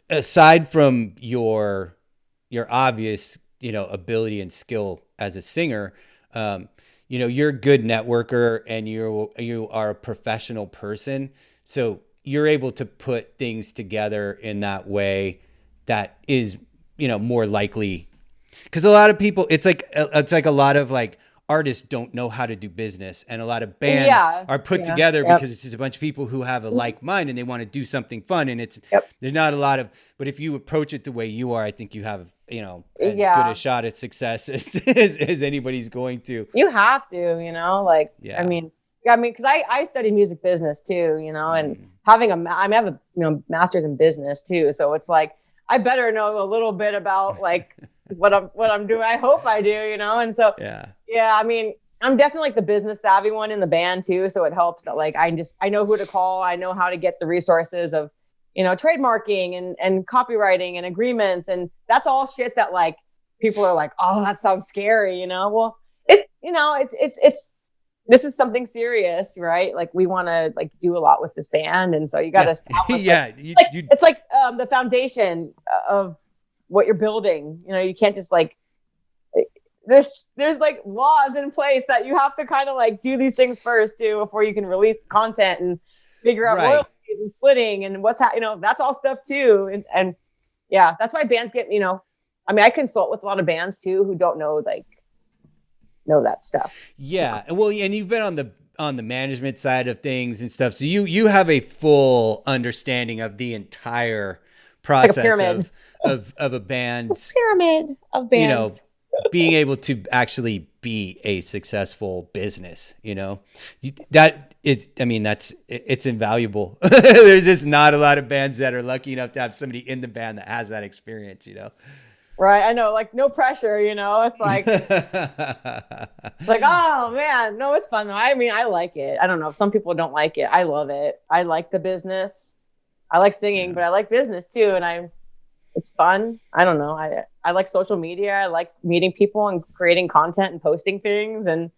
[SPEAKER 1] aside from your obvious, you know, ability and skill as a singer, you know, you're a good networker and you are a professional person. So you're able to put things together in that way that is, you know, more likely. Because a lot of people, it's like a lot of like artists don't know how to do business, and a lot of bands are put together because it's just a bunch of people who have a like mind and they want to do something fun, and it's there's not a lot of. But if you approach it the way you are, I think you have, you know, as good a shot at success as anybody's going to.
[SPEAKER 2] You have to, you know, like I mean, because I studied music business too, you know, and having I have a master's in business too, so it's like I better know a little bit about like. what I'm doing. I hope I do, you know? And so, I mean, I'm definitely like the business savvy one in the band too. So it helps that like, I know who to call. I know how to get the resources of, you know, trademarking and copywriting and agreements. And that's all shit that like, people are like, oh, that sounds scary, you know? Well, this is something serious, right? Like we want to like do a lot with this band. And so you got to establish, it's like the foundation of what you're building. You know, you can't just like, there's like laws in place that you have to kind of like do these things first too, before you can release content and figure out royalties and splitting and you know, that's all stuff too. And yeah, that's why bands get, you know, I mean, I consult with a lot of bands too, who don't know that stuff.
[SPEAKER 1] Yeah. Well, and you've been on the management side of things and stuff. So you have a full understanding of the entire process like of a band's
[SPEAKER 2] pyramid of bands,
[SPEAKER 1] you know, being able to actually be a successful business, you know, that is, I mean, it's invaluable. There's just not a lot of bands that are lucky enough to have somebody in the band that has that experience, you know?
[SPEAKER 2] Right. I know, like no pressure, you know, it's like, like, oh man, no, it's fun though. I mean, I like it. I don't know if some people don't like it. I love it. I like the business. I like singing, but I like business too. And it's fun. I don't know. I like social media. I like meeting people and creating content and posting things and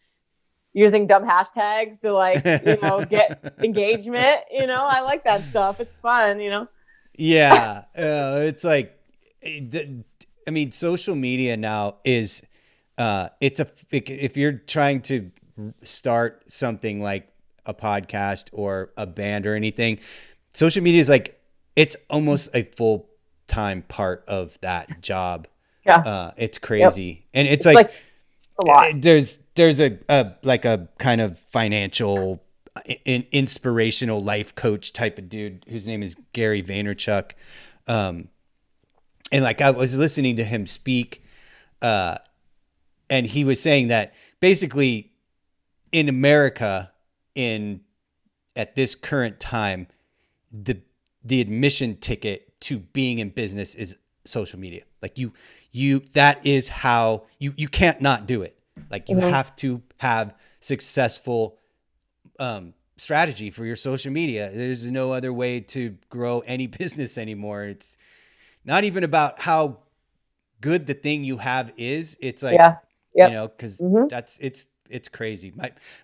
[SPEAKER 2] using dumb hashtags to like, you know, get engagement, you know, I like that stuff. It's fun, you know?
[SPEAKER 1] Yeah. It's like, I mean, social media now is, if you're trying to start something like a podcast or a band or anything, social media is like, it's almost a full-time part of that job. Yeah. It's crazy. And it's like
[SPEAKER 2] it's a lot.
[SPEAKER 1] There's a like a kind of financial, inspirational life coach type of dude whose name is Gary Vaynerchuk. And like I was listening to him speak, and he was saying that basically in America, at this current time, the admission ticket to being in business is social media. Like that is how you can't not do it. Like you have to have successful strategy for your social media. There's no other way to grow any business anymore. It's not even about how good the thing you have is. It's like, you know, because that's it's crazy.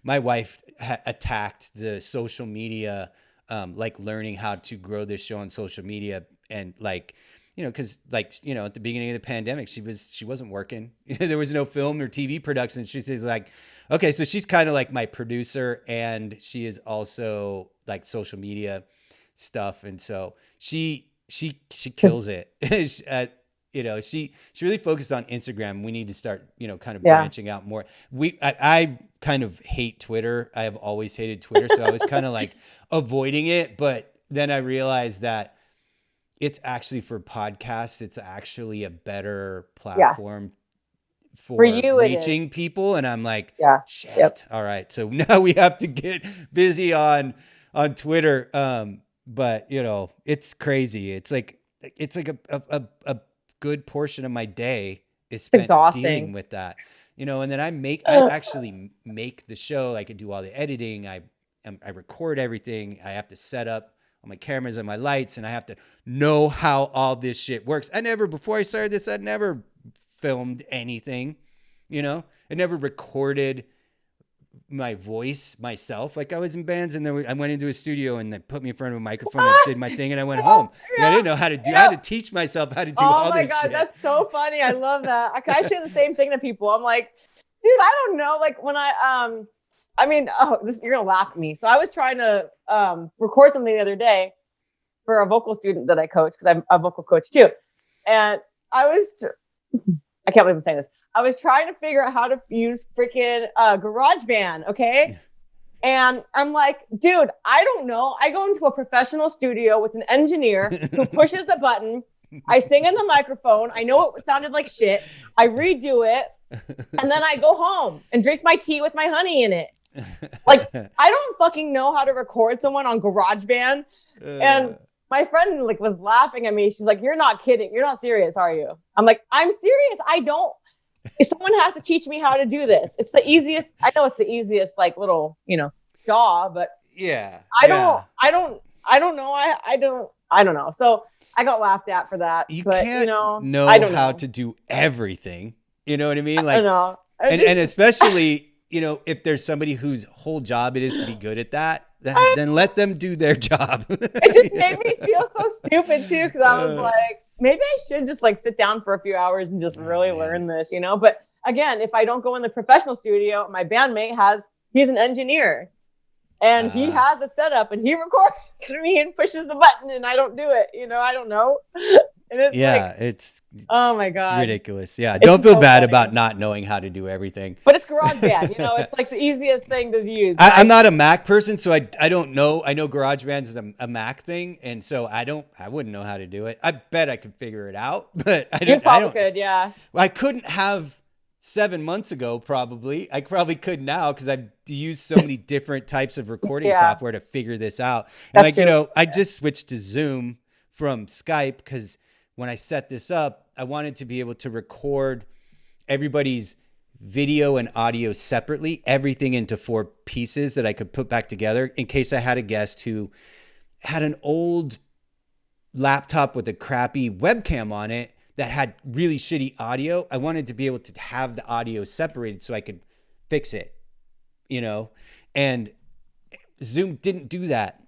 [SPEAKER 1] My wife attacked the social media, like learning how to grow this show on social media, and like, you know, because like, you know, at the beginning of the pandemic, she wasn't working. There was no film or TV production. She says like, okay, so she's kind of like my producer, and she is also like social media stuff, and so she kills it. You know, she really focused on Instagram. We need to start, you know, kind of branching out more. I kind of hate Twitter. I have always hated Twitter, so I was kind of like avoiding it. But then I realized that it's actually for podcasts. It's actually a better platform for you, reaching people. And I'm like, shit. All right, so now we have to get busy on Twitter. But you know, it's crazy. It's like a good portion of my day is spent dealing with that, you know. And then I actually make the show. I can do all the editing. I record everything. I have to set up all my cameras and my lights, and I have to know how all this shit works. Before I started this, I'd never filmed anything, you know. I never recorded my voice myself. Like I was in bands, and then I went into a studio and they put me in front of a microphone and did my thing, and I went home. I didn't know how to do. I had to teach myself how to do all this shit. Oh my God,
[SPEAKER 2] that's so funny. I love that. I say the same thing to people. I'm like, dude, I don't know. Like when you're gonna laugh at me. So I was trying to record something the other day for a vocal student that I coach, because I'm a vocal coach too, and I can't believe I'm saying this. I was trying to figure out how to use freaking GarageBand, okay? And I'm like, dude, I don't know. I go into a professional studio with an engineer who pushes the button. I sing in the microphone. I know it sounded like shit. I redo it. And then I go home and drink my tea with my honey in it. Like, I don't fucking know how to record someone on GarageBand. And my friend like was laughing at me. She's like, you're not kidding. You're not serious, are you? I'm like, I'm serious. I don't. Someone has to teach me how to do this. It's the easiest. I know it's the easiest, like little, you know, jaw, but I don't know. So I got laughed at for that.
[SPEAKER 1] You
[SPEAKER 2] but,
[SPEAKER 1] can't know how to do everything. You know what I mean? Like, I know. And especially, you know, if there's somebody whose whole job it is to be good at that, then let them do their job.
[SPEAKER 2] It just made me feel so stupid too, because I was like, maybe I should just like sit down for a few hours and just really learn this, you know? But again, if I don't go in the professional studio, my bandmate he's an engineer, and he has a setup, and he records me and pushes the button, and I don't do it, you know? I don't know. And it's
[SPEAKER 1] it's
[SPEAKER 2] oh my God,
[SPEAKER 1] ridiculous. Yeah. Don't feel bad about not knowing how to do everything.
[SPEAKER 2] But it's GarageBand, you know, it's like the easiest thing to use.
[SPEAKER 1] I'm not a Mac person, so I don't know. I know GarageBand is a Mac thing, and so I wouldn't know how to do it. I bet I could figure it out, but I
[SPEAKER 2] could, yeah.
[SPEAKER 1] I couldn't have 7 months ago, probably. I probably could now, because I've used so many different types of recording software to figure this out. And you know, I just switched to Zoom from Skype, because when I set this up, I wanted to be able to record everybody's video and audio separately, everything into 4 pieces that I could put back together, in case I had a guest who had an old laptop with a crappy webcam on it that had really shitty audio. I wanted to be able to have the audio separated so I could fix it, you know? And Zoom didn't do that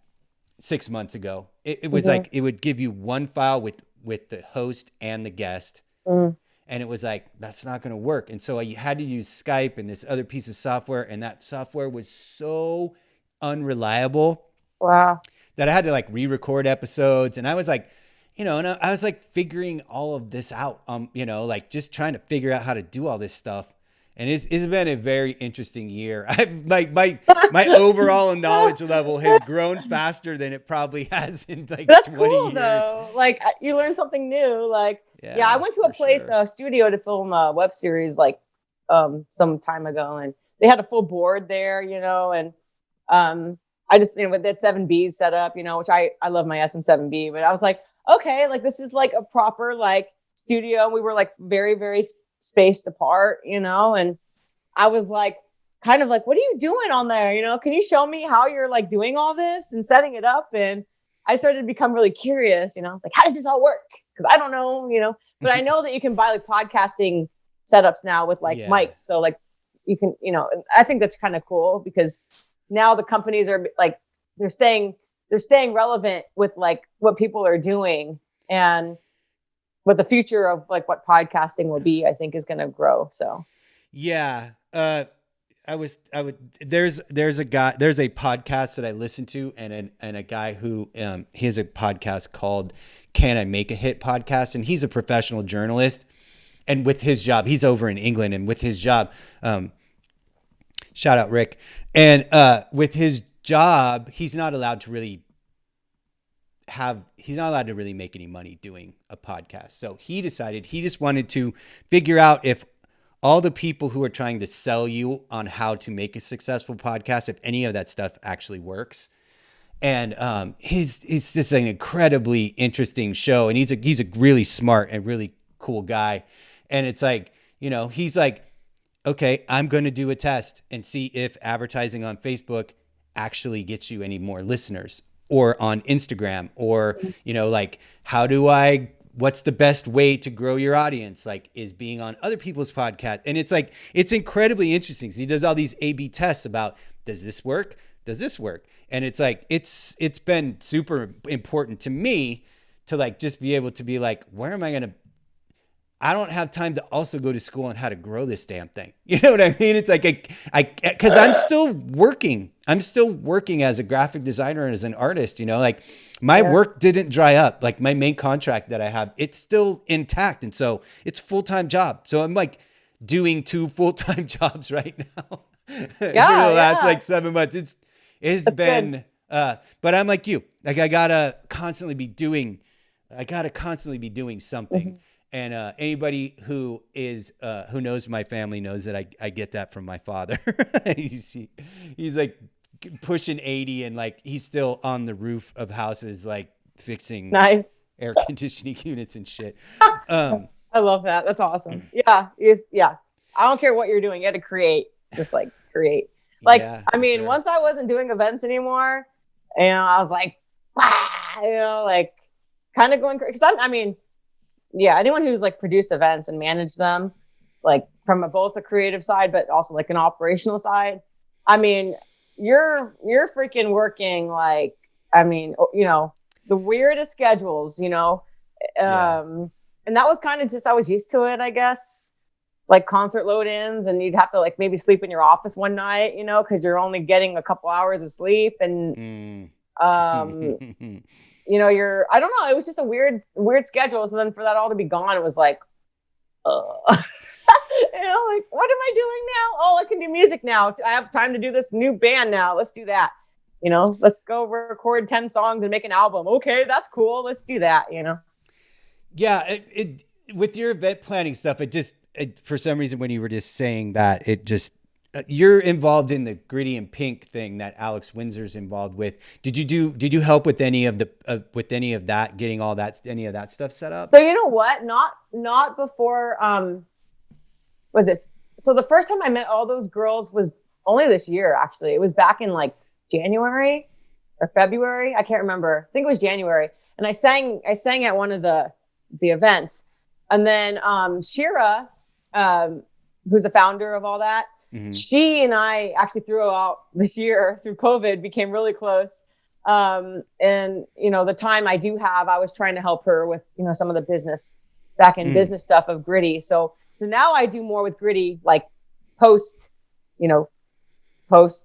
[SPEAKER 1] 6 months ago. It was like, it would give you one file with the host and the guest. And it was like, that's not going to work. And so I had to use Skype and this other piece of software. And that software was so unreliable.
[SPEAKER 2] Wow.
[SPEAKER 1] That I had to like re-record episodes. And I was like, you know, and I was like figuring all of this out, you know, like just trying to figure out how to do all this stuff. And it's been a very interesting year. I've like my overall knowledge level has grown faster than it probably has in like
[SPEAKER 2] That's
[SPEAKER 1] 20
[SPEAKER 2] cool,
[SPEAKER 1] years.
[SPEAKER 2] Though. Like you learn something new. Like I went to a studio to film a web series like some time ago, and they had a full board there, you know, and I just, you know, with that 7B set up, you know, which I love my SM7B, but I was like, okay, like this is like a proper like studio. We were like very, very spaced apart, you know, and I was like, kind of like, what are you doing on there? You know, can you show me how you're like doing all this and setting it up? And I started to become really curious, you know, I was like, how does this all work? Because I don't know, you know, but I know that you can buy like podcasting setups now with like mics. So like you can, you know, and I think that's kind of cool because now the companies are like, they're staying relevant with like what people are doing and what the future of like what podcasting will be, I think is going to grow. So,
[SPEAKER 1] yeah. There's a podcast that I listen to and a guy who, he has a podcast called Can I Make a Hit podcast. And he's a professional journalist, and with his job, he's over in England, and with his job, shout out Rick. And, with his job, he's not allowed to really make any money doing a podcast. So he decided he just wanted to figure out if all the people who are trying to sell you on how to make a successful podcast, if any of that stuff actually works. And he's just an incredibly interesting show, and he's a really smart and really cool guy. And it's like, you know, he's like, okay, I'm going to do a test and see if advertising on Facebook actually gets you any more listeners, or on Instagram, or, you know, like, what's the best way to grow your audience? Like, is being on other people's podcasts. And it's like, it's incredibly interesting. So he does all these A/B tests about, does this work? Does this work? And it's like, it's been super important to me to like, just be able to be like, where am I going to, I don't have time to also go to school on how to grow this damn thing. You know what I mean? It's like, cause I'm still working as a graphic designer and as an artist, you know, like my work didn't dry up. Like my main contract that I have, it's still intact. And so it's a full-time job. So I'm like doing 2 full-time jobs right now for the last like 7 months. It's been, but I'm like you, like I gotta constantly be doing something. Mm-hmm. And anybody who knows my family knows that I get that from my father. he's like pushing 80, and like he's still on the roof of houses, like fixing air conditioning units and shit.
[SPEAKER 2] I love that. That's awesome. Yeah. I don't care what you're doing. You got to create. Just like create. Like, I mean, once I wasn't doing events anymore, and I was like, you know, like kind of going crazy. Anyone who's like produced events and managed them, like from both a creative side, but also like an operational side. I mean, you're freaking working like, I mean, you know, the weirdest schedules, you know, and that was kind of just, I was used to it, I guess, like concert load-ins, and you'd have to like maybe sleep in your office one night, you know, cause you're only getting a couple hours of sleep. And, you know, I don't know. It was just a weird schedule. So then for that all to be gone, it was like, you know, like, what am I doing now? Oh, I can do music now. I have time to do this new band now. Let's do that. You know, let's go record 10 songs and make an album. Okay, that's cool. Let's do that, you know?
[SPEAKER 1] Yeah. It with your event planning stuff, for some reason, when you were just saying that, it just, you're involved in the Gritty and Pink thing that Alex Windsor's involved with. Did you help with any of any of that, getting any of that stuff set up?
[SPEAKER 2] So you know what? Not before, was it? So the first time I met all those girls was only this year, actually. It was back in like January or February. I can't remember. I think it was January. And I sang at one of the events. And then, Shira, who's the founder of all that, mm-hmm. She and I actually throughout this year through COVID became really close. And, you know, the time I do have, I was trying to help her with, you know, some of the business business stuff of Gritty. So now I do more with Gritty, like post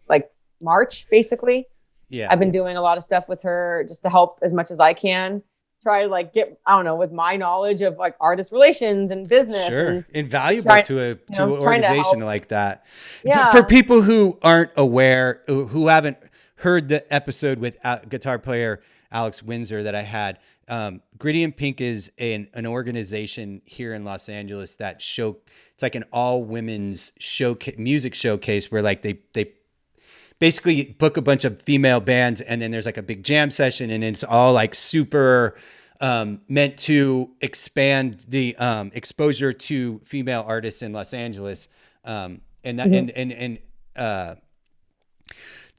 [SPEAKER 2] like March, basically. Yeah. I've been doing a lot of stuff with her just to help as much as I can. Try to like get, I don't know, with my knowledge of like artist relations and business.
[SPEAKER 1] Sure.
[SPEAKER 2] And
[SPEAKER 1] invaluable to an organization like that.
[SPEAKER 2] Yeah.
[SPEAKER 1] For people who aren't aware, who haven't heard the episode with guitar player Alex Windsor that I had, Gritty and Pink is an organization here in Los Angeles that it's like an all women's music showcase where like they basically book a bunch of female bands, and then there's like a big jam session, and it's all like super meant to expand the exposure to female artists in Los Angeles. And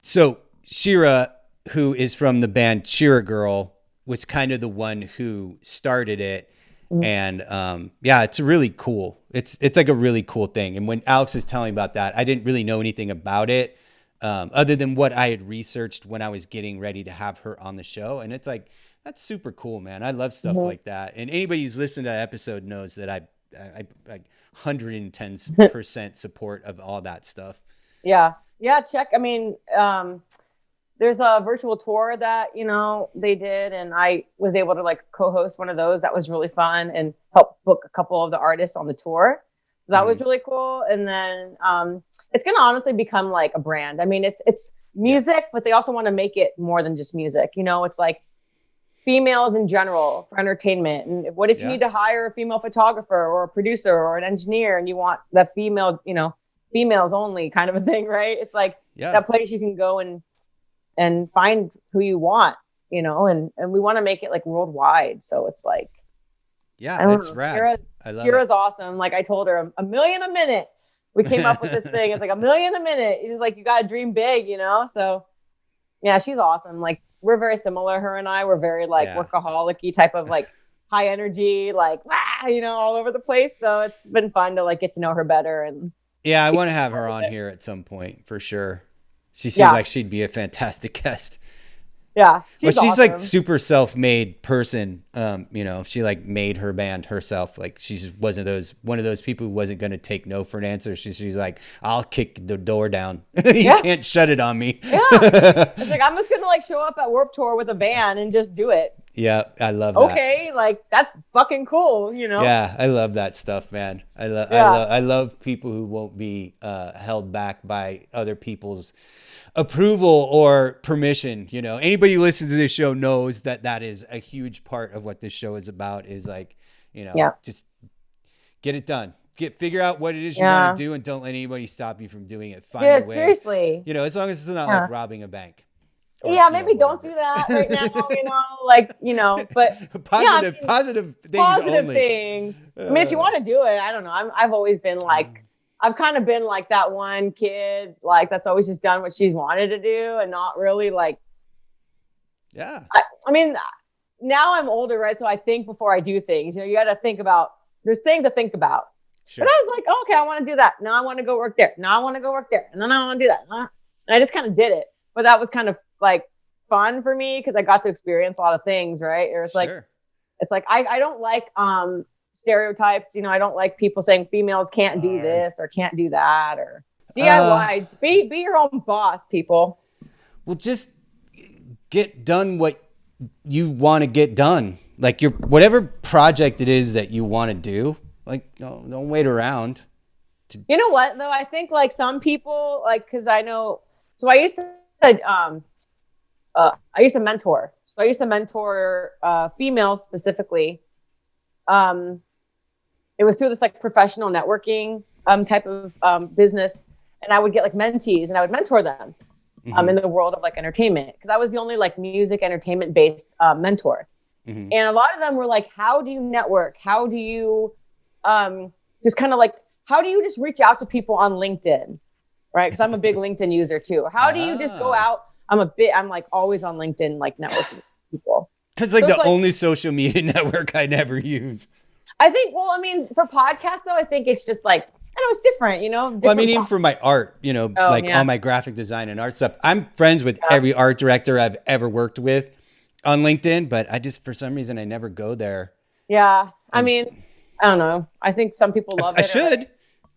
[SPEAKER 1] so Shira, who is from the band Shira Girl, was kind of the one who started it. And yeah, it's really cool. It's like a really cool thing. And when Alex was telling me about that, I didn't really know anything about it other than what I had researched when I was getting ready to have her on the show. And it's like, that's super cool, man. I love stuff like that. And anybody who's listened to that episode knows that I like 110% support of all that stuff.
[SPEAKER 2] Yeah. Check. I mean, there's a virtual tour that, you know, they did, and I was able to like co-host one of those. That was really fun, and help book a couple of the artists on the tour. So that was really cool. And then it's going to honestly become like a brand. I mean, it's music, but they also want to make it more than just music. You know, it's like females in general for entertainment. And what if you need to hire a female photographer or a producer or an engineer, and you want the female, you know, females only kind of a thing, right? It's like that place you can go and find who you want, you know, and we want to make it like worldwide. So it's like,
[SPEAKER 1] it's rad.
[SPEAKER 2] Shira's awesome. Like I told her $1 million a minute. We came up with this thing. It's like $1 million a minute. It's just like, you got to dream big, you know? So yeah, she's awesome. Like we're very similar. Her and I were very like workaholic-y type of like high energy, like, you know, all over the place. So it's been fun to like get to know her better. And
[SPEAKER 1] yeah, I want to have her on here at some point for sure. She seems like she'd be a fantastic guest.
[SPEAKER 2] Yeah.
[SPEAKER 1] She's awesome. Like super self-made person. You know, she like made her band herself. Like she wasn't one of those people who wasn't going to take no for an answer. She's like, I'll kick the door down. You can't shut it on me. Yeah.
[SPEAKER 2] It's like, I'm just going to like show up at Warped Tour with a van and just do it.
[SPEAKER 1] Yeah. I love that.
[SPEAKER 2] Okay. Like that's fucking cool. You know?
[SPEAKER 1] Yeah. I love that stuff, man. I love people who won't be held back by other people's approval or permission. You know, anybody who listens to this show knows that is a huge part of what this show is about, is like, you know, just get it done. Figure out what it is you want to do, and don't let anybody stop you from doing it. Find a way.
[SPEAKER 2] Seriously.
[SPEAKER 1] You know, as long as it's not like robbing a bank.
[SPEAKER 2] Or, maybe don't do that right now, you know, like, you know, but
[SPEAKER 1] positive
[SPEAKER 2] things. I mean, if you want to do it, I don't know. I've always been like, I've kind of been like that one kid, like that's always just done what she's wanted to do and not really like, I mean, now I'm older, right? So I think before I do things, you know, you got to think about, there's things to think about. Sure. But I was like, oh, okay, I want to do that. Now I want to go work there. Now I want to go work there. And then I want to do that. And I just kind of did it. But that was kind of like fun for me because I got to experience a lot of things, right? It was like, it's like, I don't like stereotypes. You know, I don't like people saying females can't do this or can't do that, or DIY. Be your own boss, people.
[SPEAKER 1] Well, just get done what you want to get done. Like whatever project it is that you want to do, like don't wait around.
[SPEAKER 2] You know what though? I think like some people, like, cause I know, so I used to mentor. So I used to mentor females specifically. It was through this like professional networking type of business, and I would get like mentees and I would mentor them in the world of like entertainment, because I was the only like music entertainment based mentor. And a lot of them were like, how do you network? How do you just kind of like, how do you just reach out to people on LinkedIn? Right? Because I'm a big LinkedIn user too. How do you just go out? I'm like always on LinkedIn, like networking with people.
[SPEAKER 1] It's like the only social media network I never use.
[SPEAKER 2] I think, well, I mean, for podcasts though, I think it's just like, I know it's different, you know?
[SPEAKER 1] Well, I mean, even for my art, you know, all my graphic design and art stuff, I'm friends with every art director I've ever worked with on LinkedIn, but I just, for some reason, I never go there.
[SPEAKER 2] Yeah. I mean, I don't know. I think some people love it.
[SPEAKER 1] I should.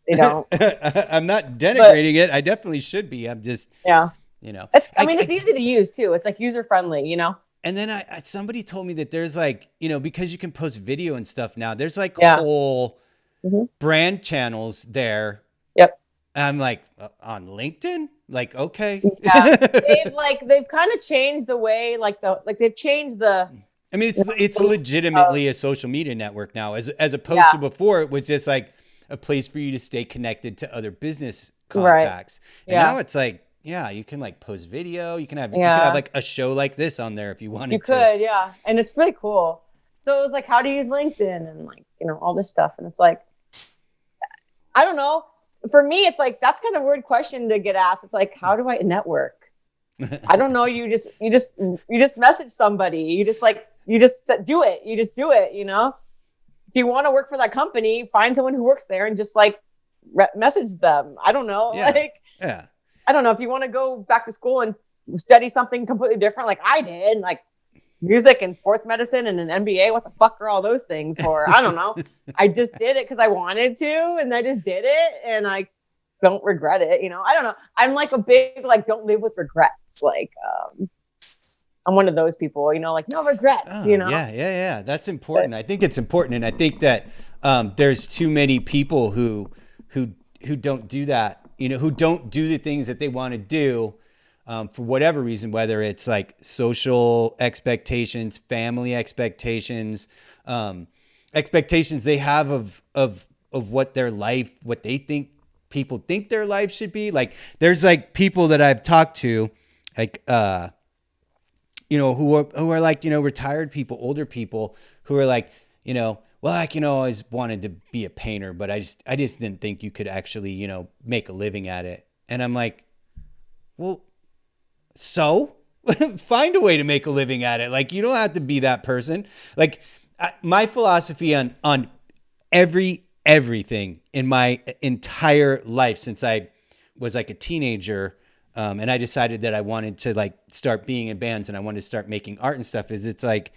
[SPEAKER 2] They don't.
[SPEAKER 1] I'm not denigrating it. I definitely should be. I'm just, you know.
[SPEAKER 2] It's easy to use too. It's like user friendly, you know?
[SPEAKER 1] And then somebody told me that there's like, you know, because you can post video and stuff now, there's like whole brand channels there.
[SPEAKER 2] Yep.
[SPEAKER 1] I'm like, on LinkedIn? Like, okay.
[SPEAKER 2] Yeah. they've kind of changed the way, they've changed the.
[SPEAKER 1] I mean, it's legitimately a social media network now, as opposed to before it was just like a place for you to stay connected to other business contacts. Right. And now it's like, you can like post video. You can have like a show like this on there if you wanted to.
[SPEAKER 2] You could, yeah. And it's really cool. So it was like, how to use LinkedIn and like, you know, all this stuff. And it's like, I don't know. for me, it's like, that's kind of a weird question to get asked. It's like, how do I network? I don't know. You just message somebody. You just do it. You just do it. You know, if you want to work for that company, find someone who works there and just like message them. I don't know.
[SPEAKER 1] Yeah.
[SPEAKER 2] I don't know, if you want to go back to school and study something completely different, like I did, like music and sports medicine and an MBA. What the fuck are all those things for? I don't know. I just did it because I wanted to, and I just did it, and I don't regret it. You know, I don't know. I'm like a big, like, don't live with regrets. Like, I'm one of those people, you know, like no regrets, you know?
[SPEAKER 1] Yeah. That's important. I think it's important. And I think that there's too many people who don't do that, you know, who don't do the things that they want to do for whatever reason, whether it's like social expectations, family expectations, expectations they have of what their life, what they think people think their life should be. Like there's like people that I've talked to, like, you know, who are like, you know, retired people, older people who are like, you know, well, like, you know, I always wanted to be a painter, but I just didn't think you could actually, you know, make a living at it. And I'm like, well, so find a way to make a living at it. Like, you don't have to be that person. Like my philosophy on everything in my entire life since I was like a teenager, and I decided that I wanted to like start being in bands and I wanted to start making art and stuff, is it's like,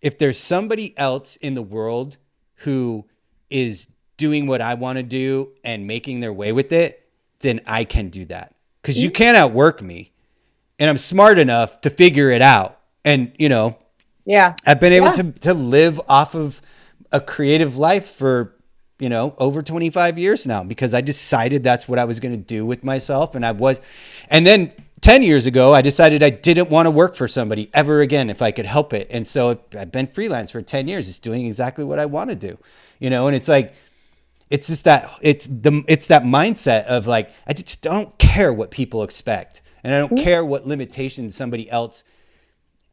[SPEAKER 1] if there's somebody else in the world who is doing what I want to do and making their way with it, then I can do that. Because you can't outwork me. And I'm smart enough to figure it out. And, you know, I've been able to live off of a creative life for, you know, over 25 years now, because I decided that's what I was going to do with myself. And then 10 years ago, I decided I didn't want to work for somebody ever again if I could help it. And so I've been freelance for 10 years, just doing exactly what I want to do, you know? And it's like, it's just that, it's that mindset of like, I just don't care what people expect. And I don't care what limitations somebody else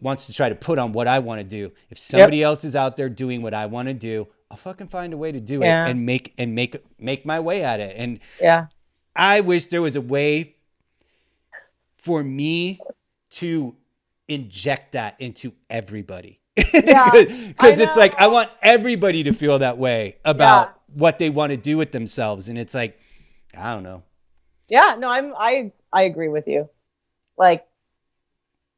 [SPEAKER 1] wants to try to put on what I want to do. If somebody else is out there doing what I want to do, I'll fucking find a way to do it and make my way at it. And I wish there was a way for me to inject that into everybody. Because it's like, I want everybody to feel that way about what they want to do with themselves. And it's like, I don't know.
[SPEAKER 2] Yeah, no, I agree with you. Like,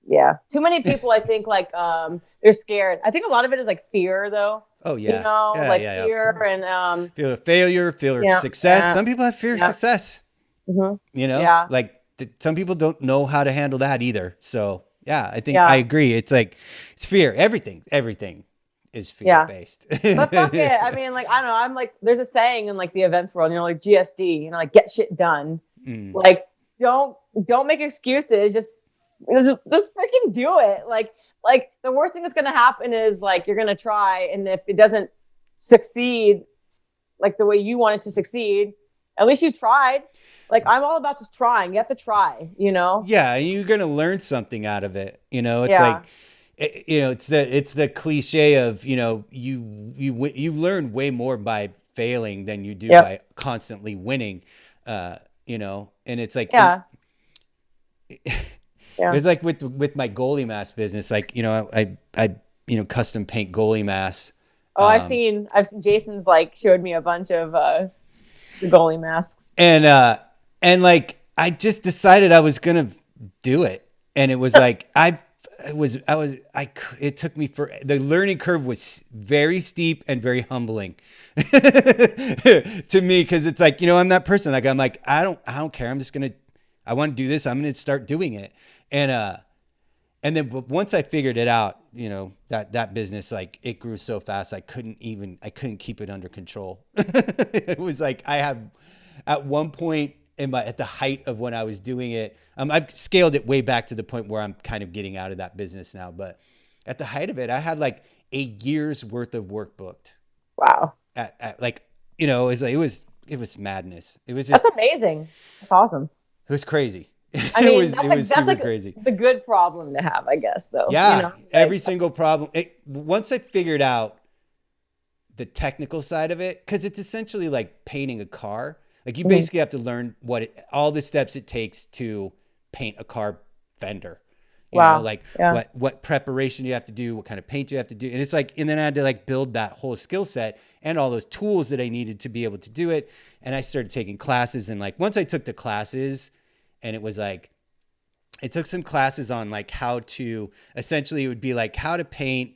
[SPEAKER 2] too many people, I think, like, they're scared. I think a lot of it is like fear, though.
[SPEAKER 1] Oh yeah,
[SPEAKER 2] you know, fear and
[SPEAKER 1] fear of failure, fear of success. Some people have fear of success. You know, like some people don't know how to handle that either. So I think I agree. It's like, it's fear. Everything is fear based.
[SPEAKER 2] But fuck it. I mean, like, I don't know. I'm like, there's a saying in like the events world, you know, like GSD, you know, like get shit done. Like, don't make excuses. Just freaking do it. Like the worst thing that's going to happen is like, you're going to try. And if it doesn't succeed like the way you want it to succeed, at least you tried. Like, I'm all about just trying. You have to try, you know?
[SPEAKER 1] Yeah. You're going to learn something out of it. You know, it's like, you know, it's the cliche of, you know, you learn way more by failing than you do by constantly winning, you know? And it's like, it's like with my goalie mask business, like, you know, I you know, custom paint goalie masks.
[SPEAKER 2] Oh, I've seen Jason's like showed me a bunch of the goalie masks.
[SPEAKER 1] And like, I just decided I was going to do it. And it was like, it took me the learning curve was very steep and very humbling to me. Cause it's like, you know, I'm that person. Like, I'm like, I don't care. I want to do this. I'm going to start doing it. And then once I figured it out, you know, that business, like, it grew so fast. I couldn't keep it under control. It was like, at one point at the height of when I was doing it, I've scaled it way back to the point where I'm kind of getting out of that business now. But at the height of it, I had like a year's worth of work booked.
[SPEAKER 2] Wow.
[SPEAKER 1] At like, you know, it was madness. It was just,
[SPEAKER 2] that's amazing. That's awesome.
[SPEAKER 1] It was crazy.
[SPEAKER 2] I mean,
[SPEAKER 1] it was
[SPEAKER 2] that's
[SPEAKER 1] super crazy.
[SPEAKER 2] The good problem to have, I guess, though.
[SPEAKER 1] Yeah.
[SPEAKER 2] You know,
[SPEAKER 1] every single problem. Once I figured out the technical side of it, because it's essentially like painting a car. Like you basically have to learn all the steps it takes to paint a car fender. You know, like what preparation you have to do, what kind of paint you have to do. And it's like, and then I had to like build that whole skill set and all those tools that I needed to be able to do it. And I started taking classes, and like, once I took the classes, and it was like, I took some classes on like how to, essentially it would be like how to paint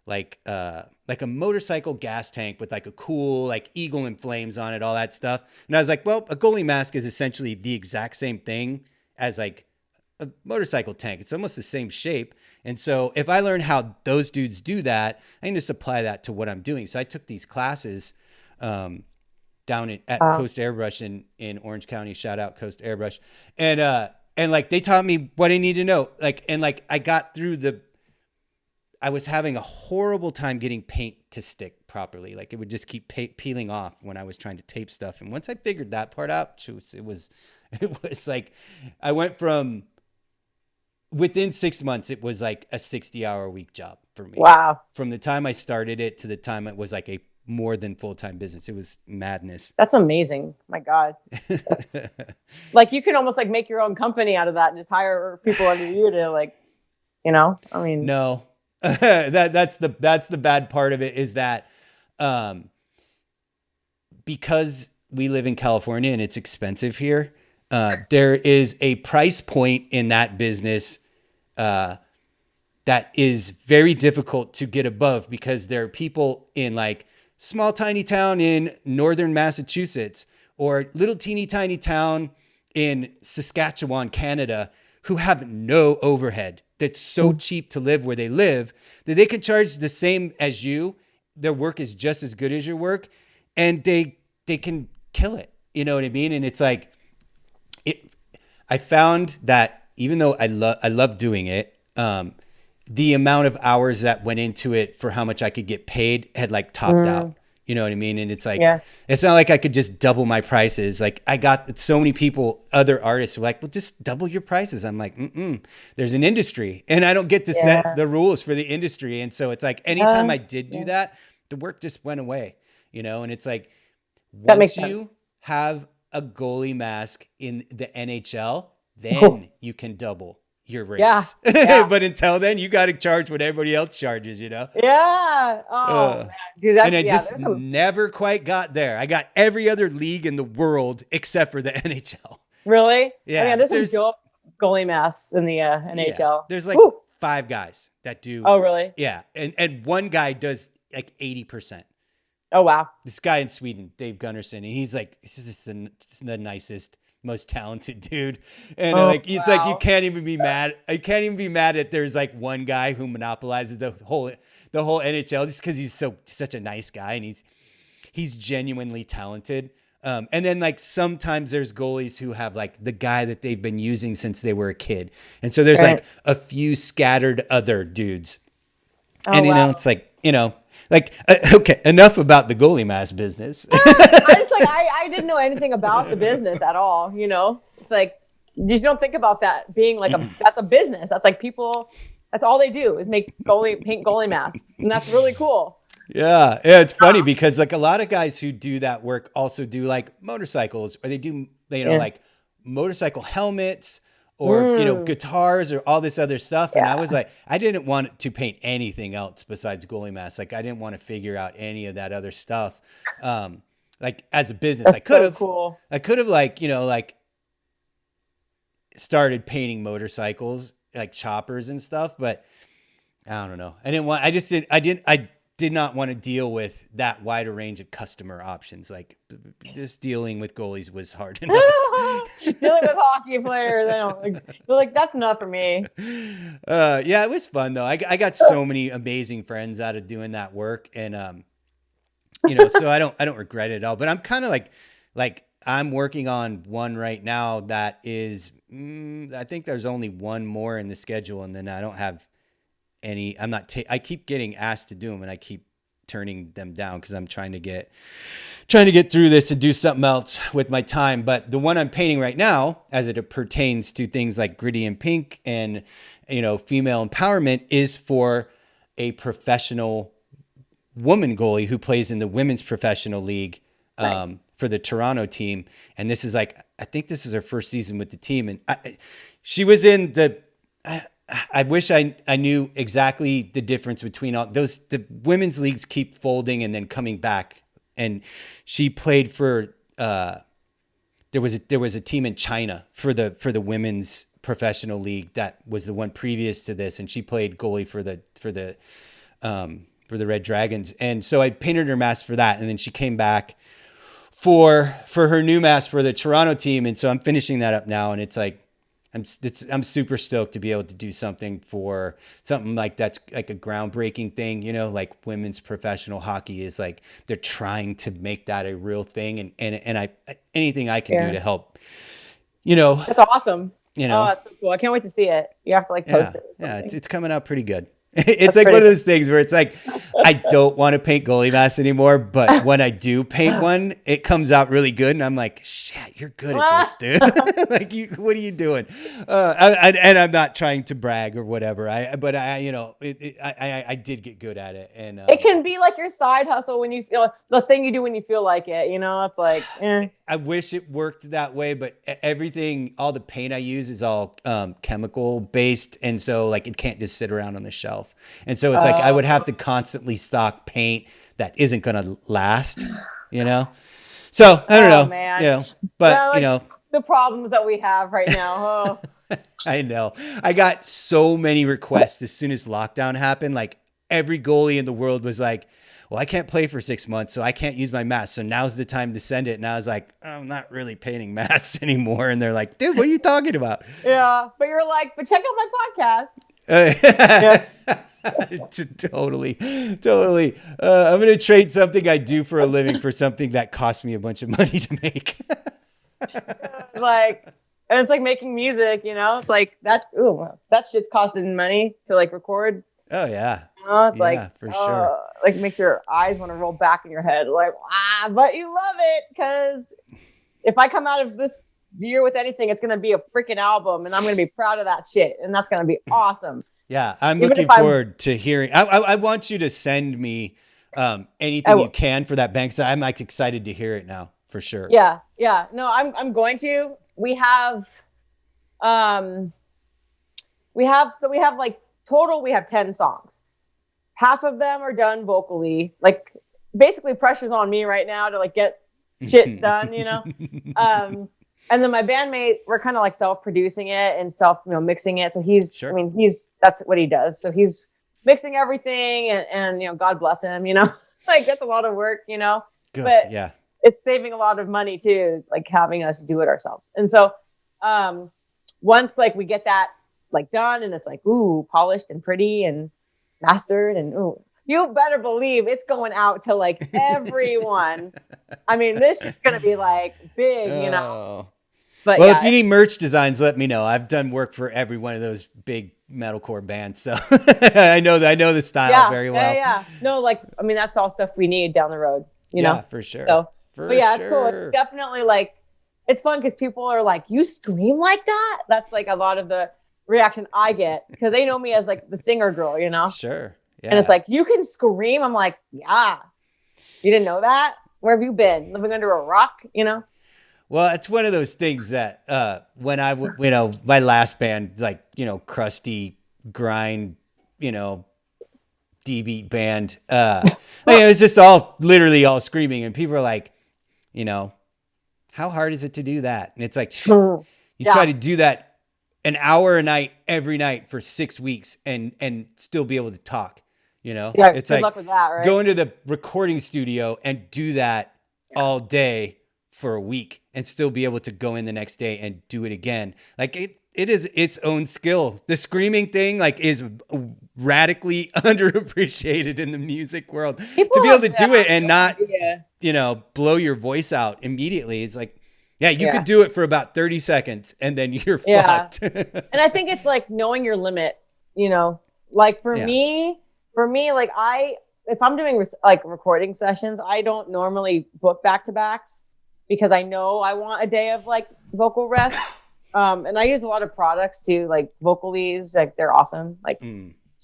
[SPEAKER 1] like a motorcycle gas tank with like a cool, like eagle and flames on it, all that stuff. And I was like, well, a goalie mask is essentially the exact same thing as like a motorcycle tank. It's almost the same shape. And so if I learn how those dudes do that, I can just apply that to what I'm doing. So I took these classes down at Coast Airbrush in Orange County. Shout out Coast Airbrush. And like they taught me what I need to know. Like, and like I got through I was having a horrible time getting paint to stick properly. Like it would just keep peeling off when I was trying to tape stuff. And once I figured that part out, it was like, I went from, within 6 months, it was like a 60-hour-a-week job for me.
[SPEAKER 2] Wow.
[SPEAKER 1] From the time I started it to the time it was like a more than full-time business. It was madness.
[SPEAKER 2] That's amazing. My God. Like you can almost like make your own company out of that and just hire people under you to like, you know, I mean.
[SPEAKER 1] No, that's the bad part of it, is that because we live in California and it's expensive here, there is a price point in that business that is very difficult to get above, because there are people in like small tiny town in northern Massachusetts or little teeny tiny town in Saskatchewan, Canada, who have no overhead. That's so cheap to live where they live that they can charge the same as you. Their work is just as good as your work, and they can kill it. You know what I mean? And it's like, I found that even though I love doing it, the amount of hours that went into it for how much I could get paid had like topped out. You know what I mean? And it's like, it's not like I could just double my prices. Like I got so many people, other artists were like, well, just double your prices. I'm like, there's an industry and I don't get to set the rules for the industry. And so it's like, anytime I did do that, the work just went away, you know? And it's like, once you have a goalie mask in the NHL, then you can double your rates. But until then, you got to charge what everybody else charges, you know?
[SPEAKER 2] Man. Dude, that's,
[SPEAKER 1] and I just never quite got there. I got every other league in the world except for the NHL.
[SPEAKER 2] Really?
[SPEAKER 1] Yeah.
[SPEAKER 2] Oh, yeah, there's some dope goalie masks in the NHL.
[SPEAKER 1] Yeah. There's like 5 guys that do.
[SPEAKER 2] Oh, really?
[SPEAKER 1] Yeah. And one guy does like 80%.
[SPEAKER 2] Oh, wow.
[SPEAKER 1] This guy in Sweden, Dave Gunnarsson, and he's like, this is the nicest, most talented dude. And it's like, you can't even be mad. I can't even be mad that there's like one guy who monopolizes the whole NHL just because he's such a nice guy and he's genuinely talented. And then like sometimes there's goalies who have like the guy that they've been using since they were a kid. And so there's like a few scattered other dudes. And you know, it's like, you know, like, okay, enough about the goalie mask business.
[SPEAKER 2] I didn't know anything about the business at all. You know, it's like, you just don't think about that being like that's a business. That's like people, that's all they do is paint goalie masks. And that's really cool.
[SPEAKER 1] Yeah. It's funny because like a lot of guys who do that work also do like motorcycles, or they do, you know, like motorcycle helmets, or, you know, guitars or all this other stuff. And I was like, I didn't want to paint anything else besides goalie masks. Like I didn't want to figure out any of that other stuff. Like as a business, I could have like, you know, like started painting motorcycles, like choppers and stuff, but I don't know. I did not want to deal with that wider range of customer options. Like just dealing with goalies was hard enough.
[SPEAKER 2] Dealing with hockey players, like that's enough for me.
[SPEAKER 1] Yeah, it was fun though. I got so many amazing friends out of doing that work, and you know, so I don't regret it at all. But I'm kind of like I'm working on one right now that is, I think there's only one more in the schedule, and then I don't have any. I keep getting asked to do them, and I keep turning them down because I'm trying to get through this and do something else with my time. But the one I'm painting right now, as it pertains to things like gritty and pink and, you know, female empowerment, is for a professional woman goalie who plays in the women's professional league
[SPEAKER 2] Nice.
[SPEAKER 1] for the Toronto team. And this is like, I think this is her first season with the team. And she was in I wish I knew exactly the difference between all those. The women's leagues keep folding and then coming back. And she played for, there was a team in China for the women's professional league that was the one previous to this, and she played goalie for the Red Dragons. And so I painted her mask for that, and then she came back for her new mask for the Toronto team, and so I'm finishing that up now, and it's like I'm super stoked to be able to do something like that's like a groundbreaking thing, you know, like women's professional hockey is like, they're trying to make that a real thing. And I, anything I can do to help, you know,
[SPEAKER 2] that's awesome.
[SPEAKER 1] You know,
[SPEAKER 2] oh, that's so cool. I can't wait to see it. You have to like post it.
[SPEAKER 1] Yeah. It's coming out pretty good. It's like one of those things where it's like, I don't want to paint goalie masks anymore, but when I do paint one, it comes out really good. And I'm like, shit, you're good at this, dude. Like, what are you doing? And I'm not trying to brag or whatever. I did get good at it. And
[SPEAKER 2] it can be like your side hustle when you feel the thing you do when you feel like it, you know, it's like,
[SPEAKER 1] I wish it worked that way, but all the paint I use is all chemical based. And so like, it can't just sit around on the shelf. And so it's like, I would have to constantly stock paint that isn't going to last, you know? So I don't know,
[SPEAKER 2] man.
[SPEAKER 1] you know, but
[SPEAKER 2] well, like,
[SPEAKER 1] you know,
[SPEAKER 2] the problems that we have right now. Oh.
[SPEAKER 1] I know. I got so many requests as soon as lockdown happened. Like every goalie in the world was like, well, I can't play for 6 months, so I can't use my mask. So now's the time to send it. And I was like, I'm not really painting masks anymore. And they're like, dude, what are you talking about?
[SPEAKER 2] Yeah. But you're like, but check out my podcast.
[SPEAKER 1] Totally. I'm going to trade something I do for a living for something that costs me a bunch of money to make.
[SPEAKER 2] Like, and it's like making music, you know, it's like that shit's costing money to like record.
[SPEAKER 1] Oh yeah.
[SPEAKER 2] It's like,
[SPEAKER 1] for sure.
[SPEAKER 2] Like makes your eyes want to roll back in your head. Like, but you love it. Cause if I come out of this year with anything, it's going to be a freaking album and I'm going to be proud of that shit. And that's going to be awesome.
[SPEAKER 1] Yeah. I'm looking forward to hearing, I want you to send me anything you can for that band. Cause I'm like excited to hear it now for sure.
[SPEAKER 2] Yeah. Yeah. No, I'm going to, we have like total, we have 10 songs. Half of them are done vocally. Like basically pressure's on me right now to like get shit done, you know? And then my bandmate, we're kind of like self-producing it and mixing it. So that's what he does. So he's mixing everything and, you know, God bless him, you know, like that's a lot of work, you know,
[SPEAKER 1] Good.
[SPEAKER 2] But
[SPEAKER 1] yeah,
[SPEAKER 2] it's saving a lot of money too, like having us do it ourselves. And so, once like we get that like done and it's like, ooh, polished and pretty and mastered and ooh, you better believe it's going out to like everyone. I mean, this is going to be like big, you know? But
[SPEAKER 1] well, if you need merch designs, let me know. I've done work for every one of those big metalcore bands. So I know the style very well.
[SPEAKER 2] Yeah. No, like, I mean, that's all stuff we need down the road, you know?
[SPEAKER 1] For sure.
[SPEAKER 2] So, it's cool. It's definitely like, it's fun because people are like, you scream like that? That's like a lot of the reaction I get because they know me as like the singer girl, you know?
[SPEAKER 1] Sure. Yeah.
[SPEAKER 2] And it's like, you can scream. I'm like, yeah. You didn't know that? Where have you been? Living under a rock, you know?
[SPEAKER 1] Well, it's one of those things that when my last band, like, you know, crusty grind, you know, D-beat band, it was just literally all screaming. And people are like, you know, how hard is it to do that? And it's like, you try to do that an hour a night, every night for 6 weeks and still be able to talk, you know?
[SPEAKER 2] Yeah,
[SPEAKER 1] it's
[SPEAKER 2] good
[SPEAKER 1] like
[SPEAKER 2] luck with that, right?
[SPEAKER 1] Go into the recording studio and do that all day for a week and still be able to go in the next day and do it again. Like it is its own skill. The screaming thing like is radically underappreciated in the music world.
[SPEAKER 2] People
[SPEAKER 1] to be able to do it and not,
[SPEAKER 2] idea.
[SPEAKER 1] you know, blow your voice out immediately. It's like, you could do it for about 30 seconds and then you're fucked.
[SPEAKER 2] And I think it's like knowing your limit, you know, like for me, like if I'm doing like recording sessions, I don't normally book back-to-backs because I know I want a day of like vocal rest. And I use a lot of products too, like Vocalies, like they're awesome. Like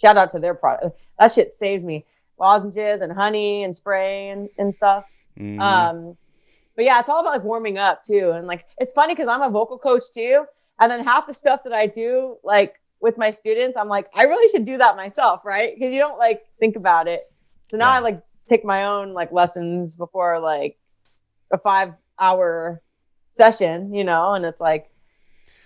[SPEAKER 2] shout out to their product. That shit saves me. Lozenges and honey and spray and stuff. But yeah, it's all about like warming up too. And like, it's funny because I'm a vocal coach too. And then half the stuff that I do, like with my students, I'm like, I really should do that myself, right? Because you don't like think about it. So now I like take my own like lessons before like a 5-hour session, and it's like,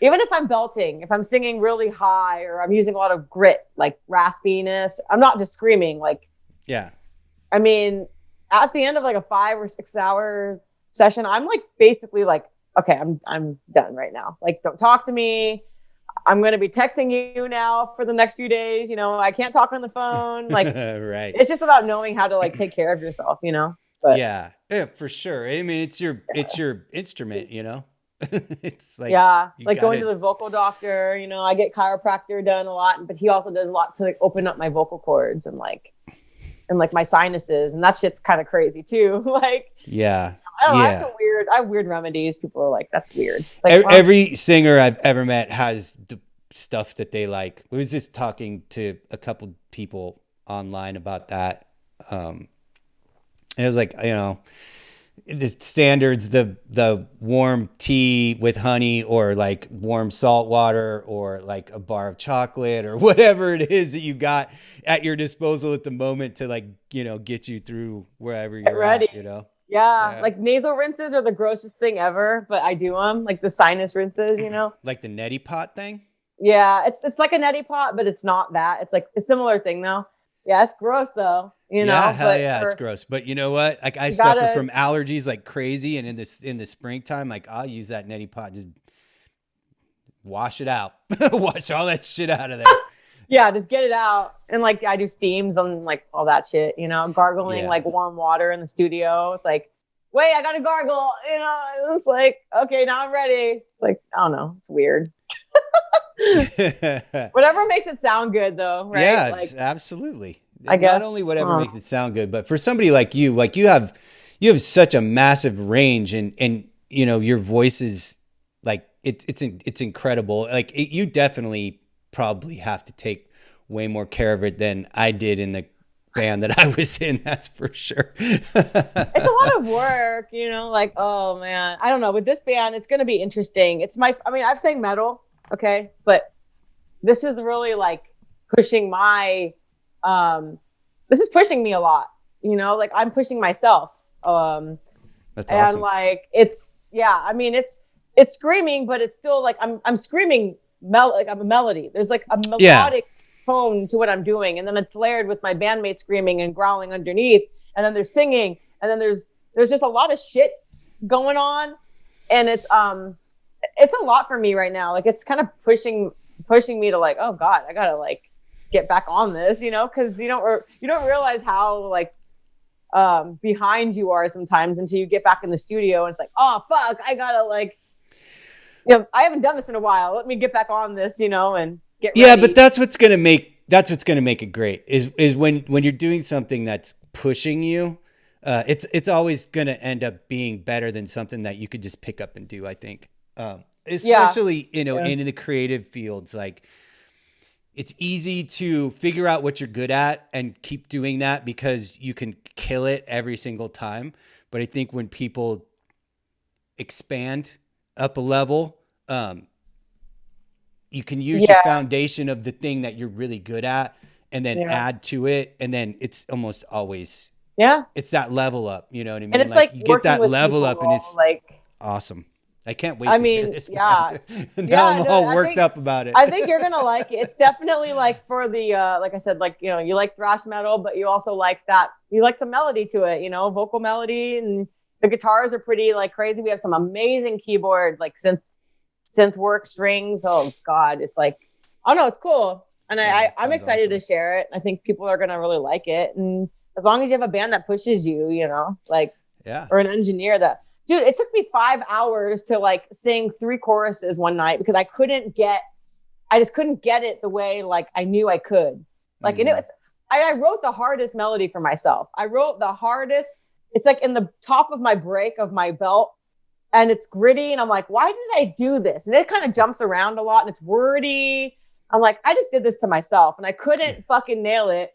[SPEAKER 2] even if I'm belting, if I'm singing really high or I'm using a lot of grit, like raspiness, I'm not just screaming. Like, I mean, at the end of like a 5 or 6 hour session, I'm like basically like, okay, I'm done right now. Like, don't talk to me. I'm going to be texting you now for the next few days. I can't talk on the phone. Like,
[SPEAKER 1] right.
[SPEAKER 2] It's just about knowing how to like take care of yourself, But
[SPEAKER 1] yeah, for sure. I mean, it's your instrument, It's like,
[SPEAKER 2] like going to the vocal doctor, I get chiropractor done a lot, but he also does a lot to like open up my vocal cords and my sinuses, and that shit's kind of crazy too. Like, I don't know, I have weird remedies. People are like, that's weird. It's like,
[SPEAKER 1] every singer I've ever met has the stuff that they like. We was just talking to a couple people online about that. And it was like, the standards, the warm tea with honey, or like warm salt water, or like a bar of chocolate, or whatever it is that you got at your disposal at the moment to like, get you through wherever you're
[SPEAKER 2] ready.
[SPEAKER 1] at,
[SPEAKER 2] Yeah, like nasal rinses are the grossest thing ever, but I do them, like the sinus rinses,
[SPEAKER 1] Like the neti pot thing?
[SPEAKER 2] Yeah, it's like a neti pot, but it's not that. It's like a similar thing though. Yeah, it's gross though,
[SPEAKER 1] Yeah, hell yeah, it's gross. But you know what? Like I suffer from allergies like crazy, and in the springtime, like I'll use that neti pot, just wash it out. Wash all that shit out of there.
[SPEAKER 2] Yeah, just get it out. And like I do steams and like all that shit, gargling like warm water in the studio. It's like, wait, I gotta gargle, it's like, okay, now I'm ready. It's like, I don't know, it's weird. Whatever makes it sound good though, right?
[SPEAKER 1] Yeah,
[SPEAKER 2] like,
[SPEAKER 1] absolutely.
[SPEAKER 2] I guess
[SPEAKER 1] not only whatever makes it sound good, but for somebody like you have such a massive range, and your voice is like, it's incredible. Like you definitely probably have to take way more care of it than I did in the band that I was in. That's for sure.
[SPEAKER 2] It's a lot of work, like, oh man, I don't know. With this band, it's going to be interesting. I've sang metal. Okay. But this is really like pushing this is pushing me a lot, like I'm pushing myself. That's
[SPEAKER 1] awesome.
[SPEAKER 2] And like, it's screaming, but it's still like, I'm screaming like I'm a melody. There's like a melodic tone to what I'm doing. And then it's layered with my bandmates screaming and growling underneath. And then there's singing. And then there's just a lot of shit going on. And it's a lot for me right now. Like it's kind of pushing me to like, oh God, I gotta like get back on this, because you don't realize how like behind you are sometimes until you get back in the studio and it's like, oh fuck, I gotta like, I haven't done this in a while. Let me get back on this, and get ready.
[SPEAKER 1] Yeah, but that's what's gonna make it great is when you're doing something that's pushing you. It's always gonna end up being better than something that you could just pick up and do, I think. Especially in the creative fields, like it's easy to figure out what you're good at and keep doing that because you can kill it every single time. But I think when people expand up a level, you can use your foundation of the thing that you're really good at and then add to it. And then it's almost always, it's that level up, you know what I mean?
[SPEAKER 2] And it's like
[SPEAKER 1] you get that level up and it's
[SPEAKER 2] like
[SPEAKER 1] awesome. I can't wait to hear this.
[SPEAKER 2] Now
[SPEAKER 1] I'm all worked up about it.
[SPEAKER 2] I think you're going to like it. It's definitely like for the, like I said, like, you like thrash metal, but you also like that. You like the melody to it, vocal melody, and the guitars are pretty like crazy. We have some amazing keyboard, like synth work strings. Oh God. It's like, oh no, it's cool. And I'm excited to share it. I think people are going to really like it. And as long as you have a band that pushes you, or an engineer that, dude, it took me 5 hours to like sing 3 choruses one night because I just couldn't get it the way like I knew I could. Like, I wrote the hardest melody for myself. I wrote the hardest. It's like in the top of my break of my belt, and it's gritty. And I'm like, why did I do this? And it kind of jumps around a lot and it's wordy. I'm like, I just did this to myself and I couldn't fucking nail it.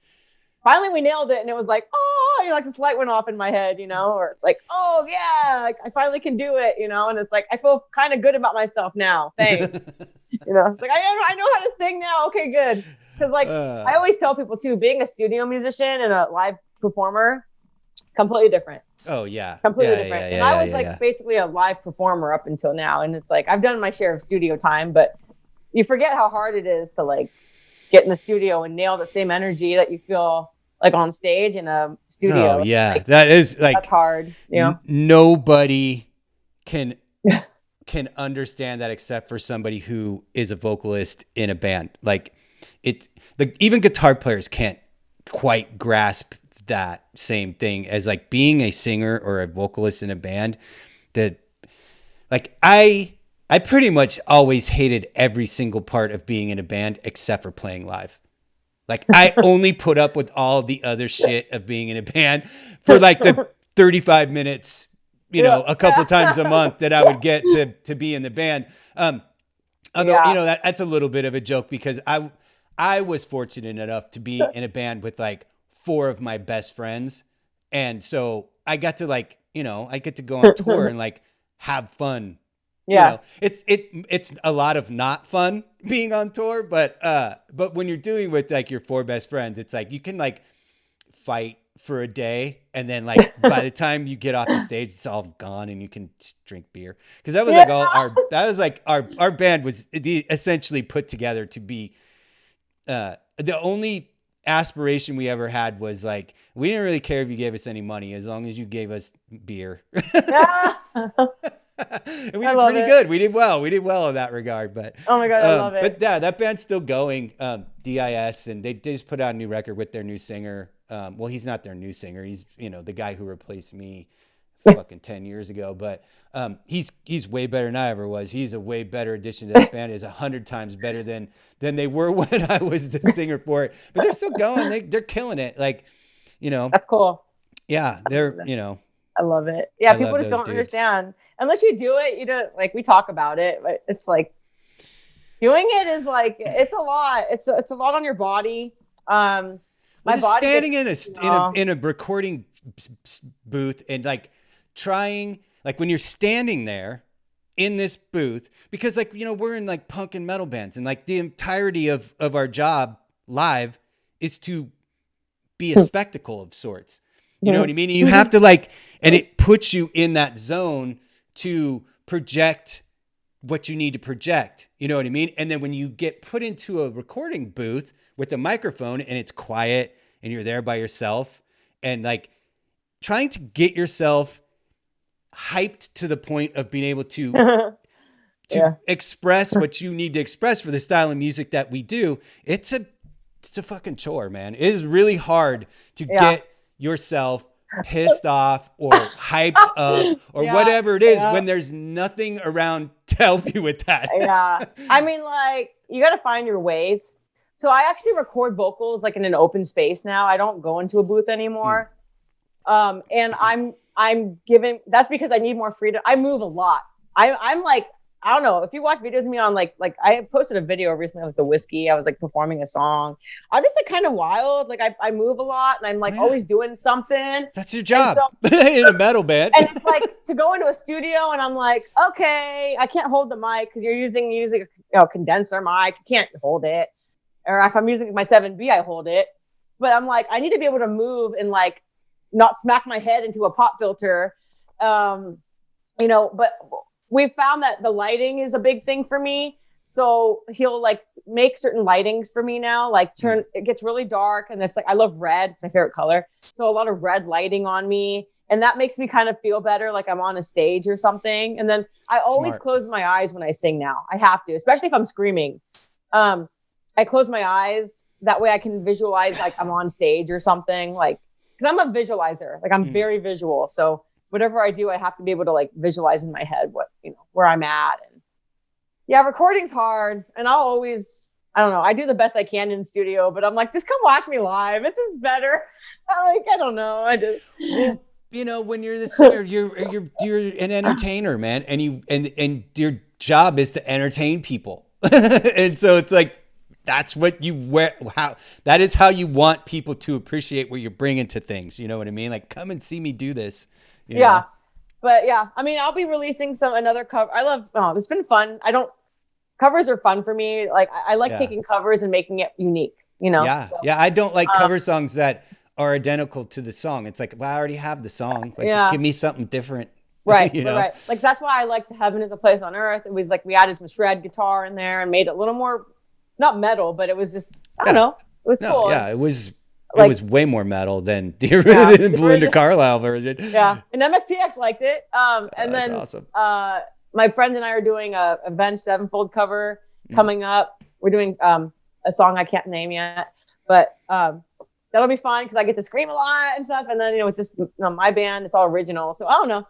[SPEAKER 2] finally we nailed it, and it was like, oh, you know, like this light went off in my head, you know, or it's like, oh yeah, like I finally can do it, you know, and it's like I feel kind of good about myself now. Thanks, you know, it's like I know how to sing now. Okay, good, because like I always tell people too, being a studio musician and a live performer, completely different.
[SPEAKER 1] Oh yeah,
[SPEAKER 2] completely different. And I was like basically a live performer up until now, and it's like I've done my share of studio time, but you forget how hard it is to like get in the studio and nail the same energy that you feel like on stage in a studio.
[SPEAKER 1] Oh yeah,
[SPEAKER 2] like,
[SPEAKER 1] that is like
[SPEAKER 2] that's hard. You know,
[SPEAKER 1] nobody can understand that except for somebody who is a vocalist in a band. Like even guitar players can't quite grasp that same thing as like being a singer or a vocalist in a band. That like I pretty much always hated every single part of being in a band except for playing live. Like I only put up with all the other shit of being in a band for like the 35 minutes, you know, a couple times a month that I would get to be in the band. Although, you know, that's a little bit of a joke because I was fortunate enough to be in a band with like 4 of my best friends. And so I got to like, you know, I get to go on tour and like have fun.
[SPEAKER 2] Yeah.
[SPEAKER 1] You know, it's a lot of not fun being on tour, but when you're doing with like your 4 best friends, it's like you can like fight for a day and then like by the time you get off the stage, it's all gone and you can just drink beer. Cause that was like our band was essentially put together to be, the only aspiration we ever had was like, we didn't really care if you gave us any money as long as you gave us beer. And we did pretty good. We did well in that regard, but
[SPEAKER 2] oh my God, I love it.
[SPEAKER 1] But yeah, that band's still going, DIS, and they just put out a new record with their new singer. Well, he's not their new singer. He's, you know, the guy who replaced me fucking 10 years ago, but he's way better than I ever was. He's a way better addition to that band. Is 100 times better than they were when I was the singer for it. But they're still going. They're killing it. Like, you know,
[SPEAKER 2] that's cool.
[SPEAKER 1] Yeah, they're, you know,
[SPEAKER 2] I love it. Yeah, people just don't understand unless you do it. You don't, like, we talk about it, but it's like doing it is like it's a lot. It's a lot on your body. My body
[SPEAKER 1] standing in a recording booth and like trying, like when you're standing there in this booth, because like, you know, we're in like punk and metal bands and like the entirety of our job live is to be a spectacle of sorts. You know what I mean? And you have to like, and it puts you in that zone to project what you need to project. You know what I mean? And then when you get put into a recording booth with a microphone and it's quiet and you're there by yourself and like trying to get yourself hyped to the point of being able to express what you need to express for the style of music that we do. It's a fucking chore, man. It is really hard to get yourself pissed off or hyped up or whatever it is when there's nothing around to help you with that.
[SPEAKER 2] I mean, like, you got to find your ways. So I actually record vocals like in an open space now. I don't go into a booth anymore. And I'm giving, that's because I need more freedom. I move a lot. I'm like, I don't know if you watch videos of me on like I posted a video recently with the whiskey. I was like performing a song. I'm just like kind of wild. Like I move a lot and I'm like always doing something.
[SPEAKER 1] That's your job in a metal band.
[SPEAKER 2] And it's like to go into a studio and I'm like, okay, I can't hold the mic because you're using a condenser mic. You can't hold it. Or if I'm using my 7B, I hold it. But I'm like, I need to be able to move and like not smack my head into a pop filter. You know, but we found that the lighting is a big thing for me. So he'll like make certain lightings for me now, like it gets really dark. And it's like, I love red. It's my favorite color. So a lot of red lighting on me. And that makes me kind of feel better. Like I'm on a stage or something. And then I always close my eyes when I sing now. I have to, especially if I'm screaming. I close my eyes. That way I can visualize like I'm on stage or something, like, cause I'm a visualizer. Like I'm very visual. So whatever I do, I have to be able to like visualize in my head what, you know, where I'm at. And yeah, recording's hard. And I'll always, I don't know, I do the best I can in the studio, but I'm like, just come watch me live. It's just better. I don't know. I just,
[SPEAKER 1] you know, when you're the singer, you're an entertainer, man. And and your job is to entertain people. And so it's like, that's what you wear. That is how you want people to appreciate what you're bringing to things. You know what I mean? Like, come and see me do this. You know?
[SPEAKER 2] But yeah, I mean, I'll be releasing another cover. It's been fun. Covers are fun for me. Like I like taking covers and making it unique, you know?
[SPEAKER 1] Yeah. So, I don't like cover songs that are identical to the song. It's like, well, I already have the song. Like, give me something different.
[SPEAKER 2] Right.
[SPEAKER 1] You know?
[SPEAKER 2] Right. Like, that's why I liked Heaven is a Place on Earth. It was like, we added some shred guitar in there and made it a little more, not metal, but it was just, I don't know. It was cool.
[SPEAKER 1] Yeah. It was way more metal than the Belinda Carlisle version.
[SPEAKER 2] Yeah. And MXPX liked it. And then
[SPEAKER 1] awesome.
[SPEAKER 2] My friend and I are doing a Avenged Sevenfold cover coming up. We're doing a song I can't name yet, but that'll be fun because I get to scream a lot and stuff. And then, you know, with this, my band, it's all original. So I don't know.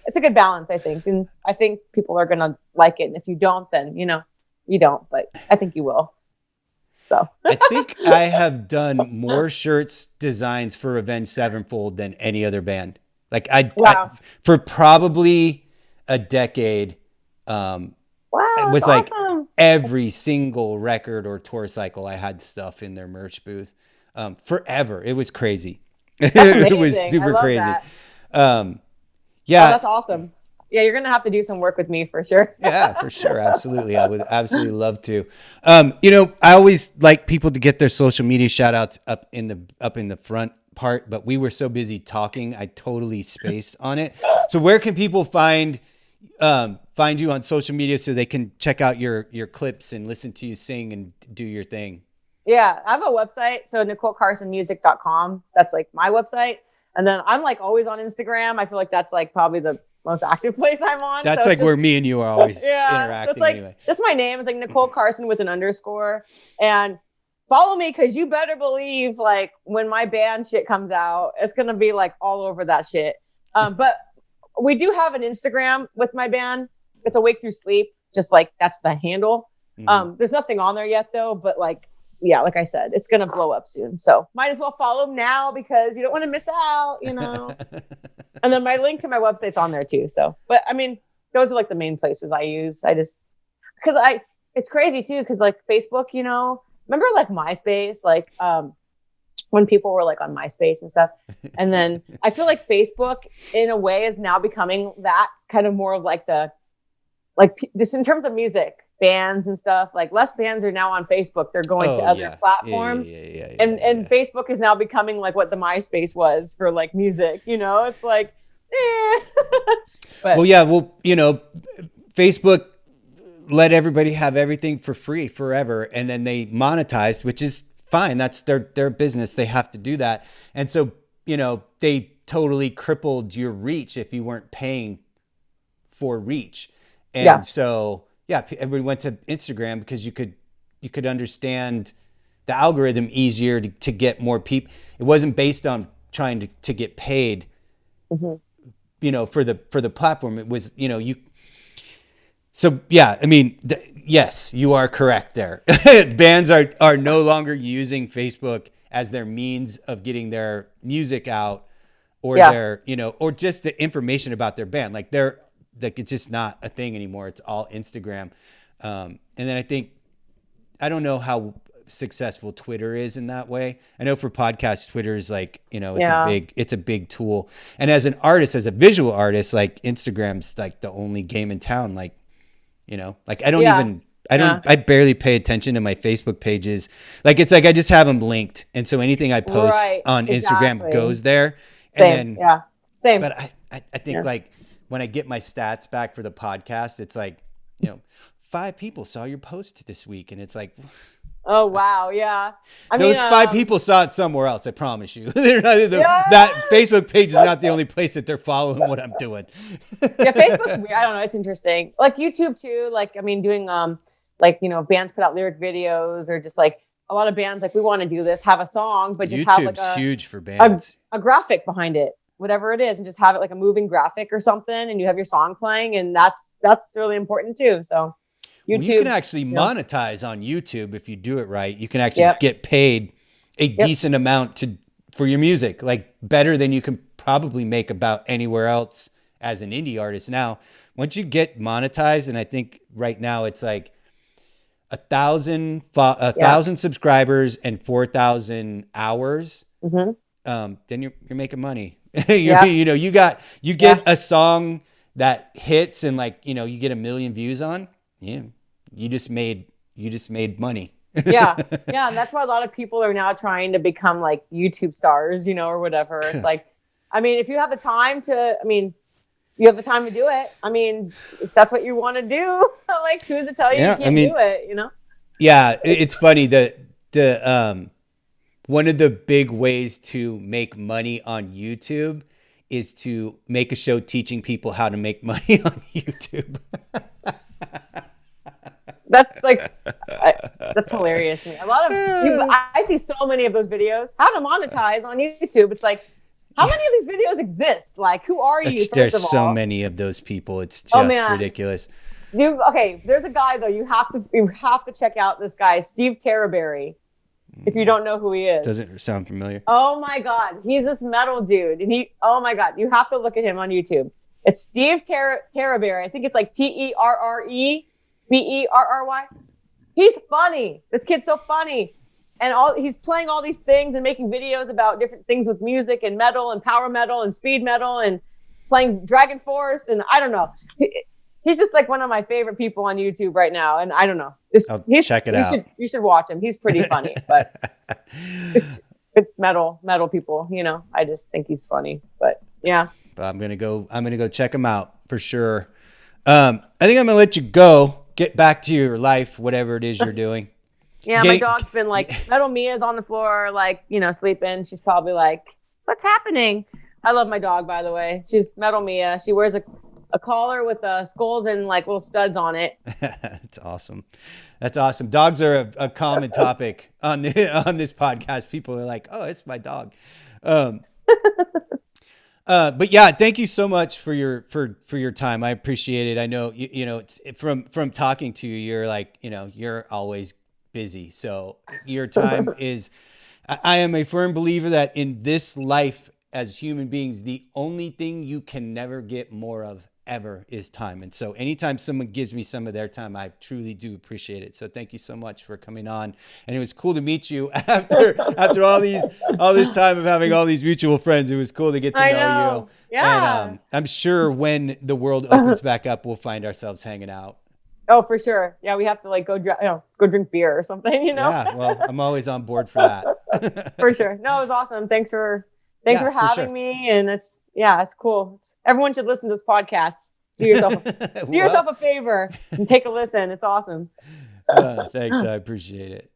[SPEAKER 2] It's a good balance, I think. And I think people are going to like it. And if you don't, then, you know, you don't. But I think you will. So
[SPEAKER 1] I think I have done more shirts designs for Avenged Sevenfold than any other band. Like I for probably a decade. It was like awesome. Every single record or tour cycle, I had stuff in their merch booth. Forever. It was crazy. It was super crazy.
[SPEAKER 2] Yeah. Oh, that's awesome. Yeah, you're gonna have to do some work with me for sure.
[SPEAKER 1] Yeah, for sure. Absolutely. I would absolutely love to. You know, I always like people to get their social media shout outs up in the front part, but we were so busy talking, I totally spaced on it. So where can people find you on social media so they can check out your clips and listen to you sing and do your thing?
[SPEAKER 2] Yeah, I have a website, so NicoleCarsonMusic.com. That's like my website. And then I'm like always on Instagram. I feel like that's like probably the most active place I'm on.
[SPEAKER 1] That's so like where me and you are always interacting.
[SPEAKER 2] It's like,
[SPEAKER 1] anyway.
[SPEAKER 2] That's my name. It's like Nicole Carson with an underscore. And follow me because you better believe like when my band shit comes out, it's going to be like all over that shit. But we do have an Instagram with my band. It's Awake Through Sleep. Just like that's the handle. There's nothing on there yet though, but like, yeah, like I said, it's going to blow up soon. So might as well follow them now because you don't want to miss out, you know? And then my link to my website's on there too. So, but I mean, those are like the main places I use. It's crazy too. Cause like Facebook, you know, remember like MySpace, like, when people were like on MySpace and stuff. And then I feel like Facebook in a way is now becoming that kind of more of like just in terms of music, bands and stuff, like less bands are now on Facebook. They're going to other platforms. And Facebook is now becoming like what the MySpace was for like music, you know, it's like, But,
[SPEAKER 1] you know, Facebook let everybody have everything for free forever. And then they monetized, which is fine. That's their business. They have to do that. And so, you know, they totally crippled your reach if you weren't paying for reach. And so, everybody went to Instagram because you could understand the algorithm easier to get more people. It wasn't based on trying to get paid, you know, for the platform. It was, you know, So yeah, I mean, yes, you are correct there. Bands are no longer using Facebook as their means of getting their music out or their, you know, or just the information about their band. Like it's just not a thing anymore. It's all Instagram. And then I don't know how successful Twitter is in that way. I know for podcasts, Twitter is like, you know, it's a big tool. And as an artist, as a visual artist, like Instagram's like the only game in town. Like, you know, like I barely pay attention to my Facebook pages. Like, it's like, I just have them linked. And so anything I post on Instagram goes there.
[SPEAKER 2] Same.
[SPEAKER 1] But I think like when I get my stats back for the podcast, it's like, you know, 5 people saw your post this week. And it's like,
[SPEAKER 2] oh, wow. Yeah.
[SPEAKER 1] Those 5 people saw it somewhere else. I promise you. That Facebook page is not the only place that they're following what I'm doing.
[SPEAKER 2] Yeah. Facebook's weird. I don't know. It's interesting. Like YouTube too. Like, I mean, doing, like, you know, bands put out lyric videos or just like a lot of bands, like we want to do this, have a song, but just have like
[SPEAKER 1] huge for bands,
[SPEAKER 2] a graphic behind it, whatever it is, and just have it like a moving graphic or something. And you have your song playing, and that's really important too. So YouTube,
[SPEAKER 1] you can actually monetize on YouTube if you do it right. You can actually get paid a decent amount for your music, like better than you can probably make about anywhere else as an indie artist. Now, once you get monetized, and I think right now it's like 1,000 subscribers and 4,000 hours, then you're making money. You get a song that hits and like, you get 1 million views on, you just made money.
[SPEAKER 2] Yeah. And that's why a lot of people are now trying to become like YouTube stars, or whatever. It's like, I mean, if you have the time to, you have the time to do it. I mean, if that's what you want to do, like who's to tell you you can't do it,
[SPEAKER 1] Yeah. It's funny that one of the big ways to make money on YouTube is to make a show teaching people how to make money on YouTube.
[SPEAKER 2] That's like, that's hilarious to me. A lot of people, I see so many of those videos, how to monetize on YouTube. It's like, how many of these videos exist? Like, who are you?
[SPEAKER 1] There's so many of those people. It's just ridiculous.
[SPEAKER 2] There's a guy though. You have to check out this guy, Steve Terraberry. If you don't know who he is.
[SPEAKER 1] Doesn't sound familiar.
[SPEAKER 2] Oh my God. He's this metal dude. And oh my God, you have to look at him on YouTube. It's Steve Terraberry. I think it's like TerreBerry. He's funny. This kid's so funny. And he's playing all these things and making videos about different things with music and metal and power metal and speed metal and playing Dragon Force. And I don't know. He's just like one of my favorite people on YouTube right now. And I don't know.
[SPEAKER 1] Check it out.
[SPEAKER 2] You should watch him. He's pretty funny, but it's metal people, I just think he's funny, but yeah.
[SPEAKER 1] But I'm going to go check him out for sure. I think I'm going to let you go, get back to your life, whatever it is you're doing.
[SPEAKER 2] Yeah. My dog's been like, Metal Mia's on the floor, like, sleeping. She's probably like, what's happening? I love my dog, by the way. She's Metal Mia. She wears a collar with skulls and like little studs on it.
[SPEAKER 1] That's awesome. Dogs are a common topic on this podcast. People are like, oh, it's my dog. But yeah, thank you so much for your time. I appreciate it. I know, it's from talking to you, you're like, you're always busy. So your time is, I am a firm believer that in this life as human beings, the only thing you can never get more of ever is time. And so anytime someone gives me some of their time, I truly do appreciate it. So thank you so much for coming on. And it was cool to meet you after all this time of having all these mutual friends. It was cool to get to know you.
[SPEAKER 2] Yeah.
[SPEAKER 1] And I'm sure when the world opens back up, we'll find ourselves hanging out.
[SPEAKER 2] Oh, for sure. Yeah, we have to like go drink beer or something,
[SPEAKER 1] Yeah, well, I'm always on board for that.
[SPEAKER 2] For sure. No, it was awesome. Thanks for having me. And it's cool. Everyone should listen to this podcast. Do yourself a favor and take a listen. It's awesome.
[SPEAKER 1] Thanks. I appreciate it.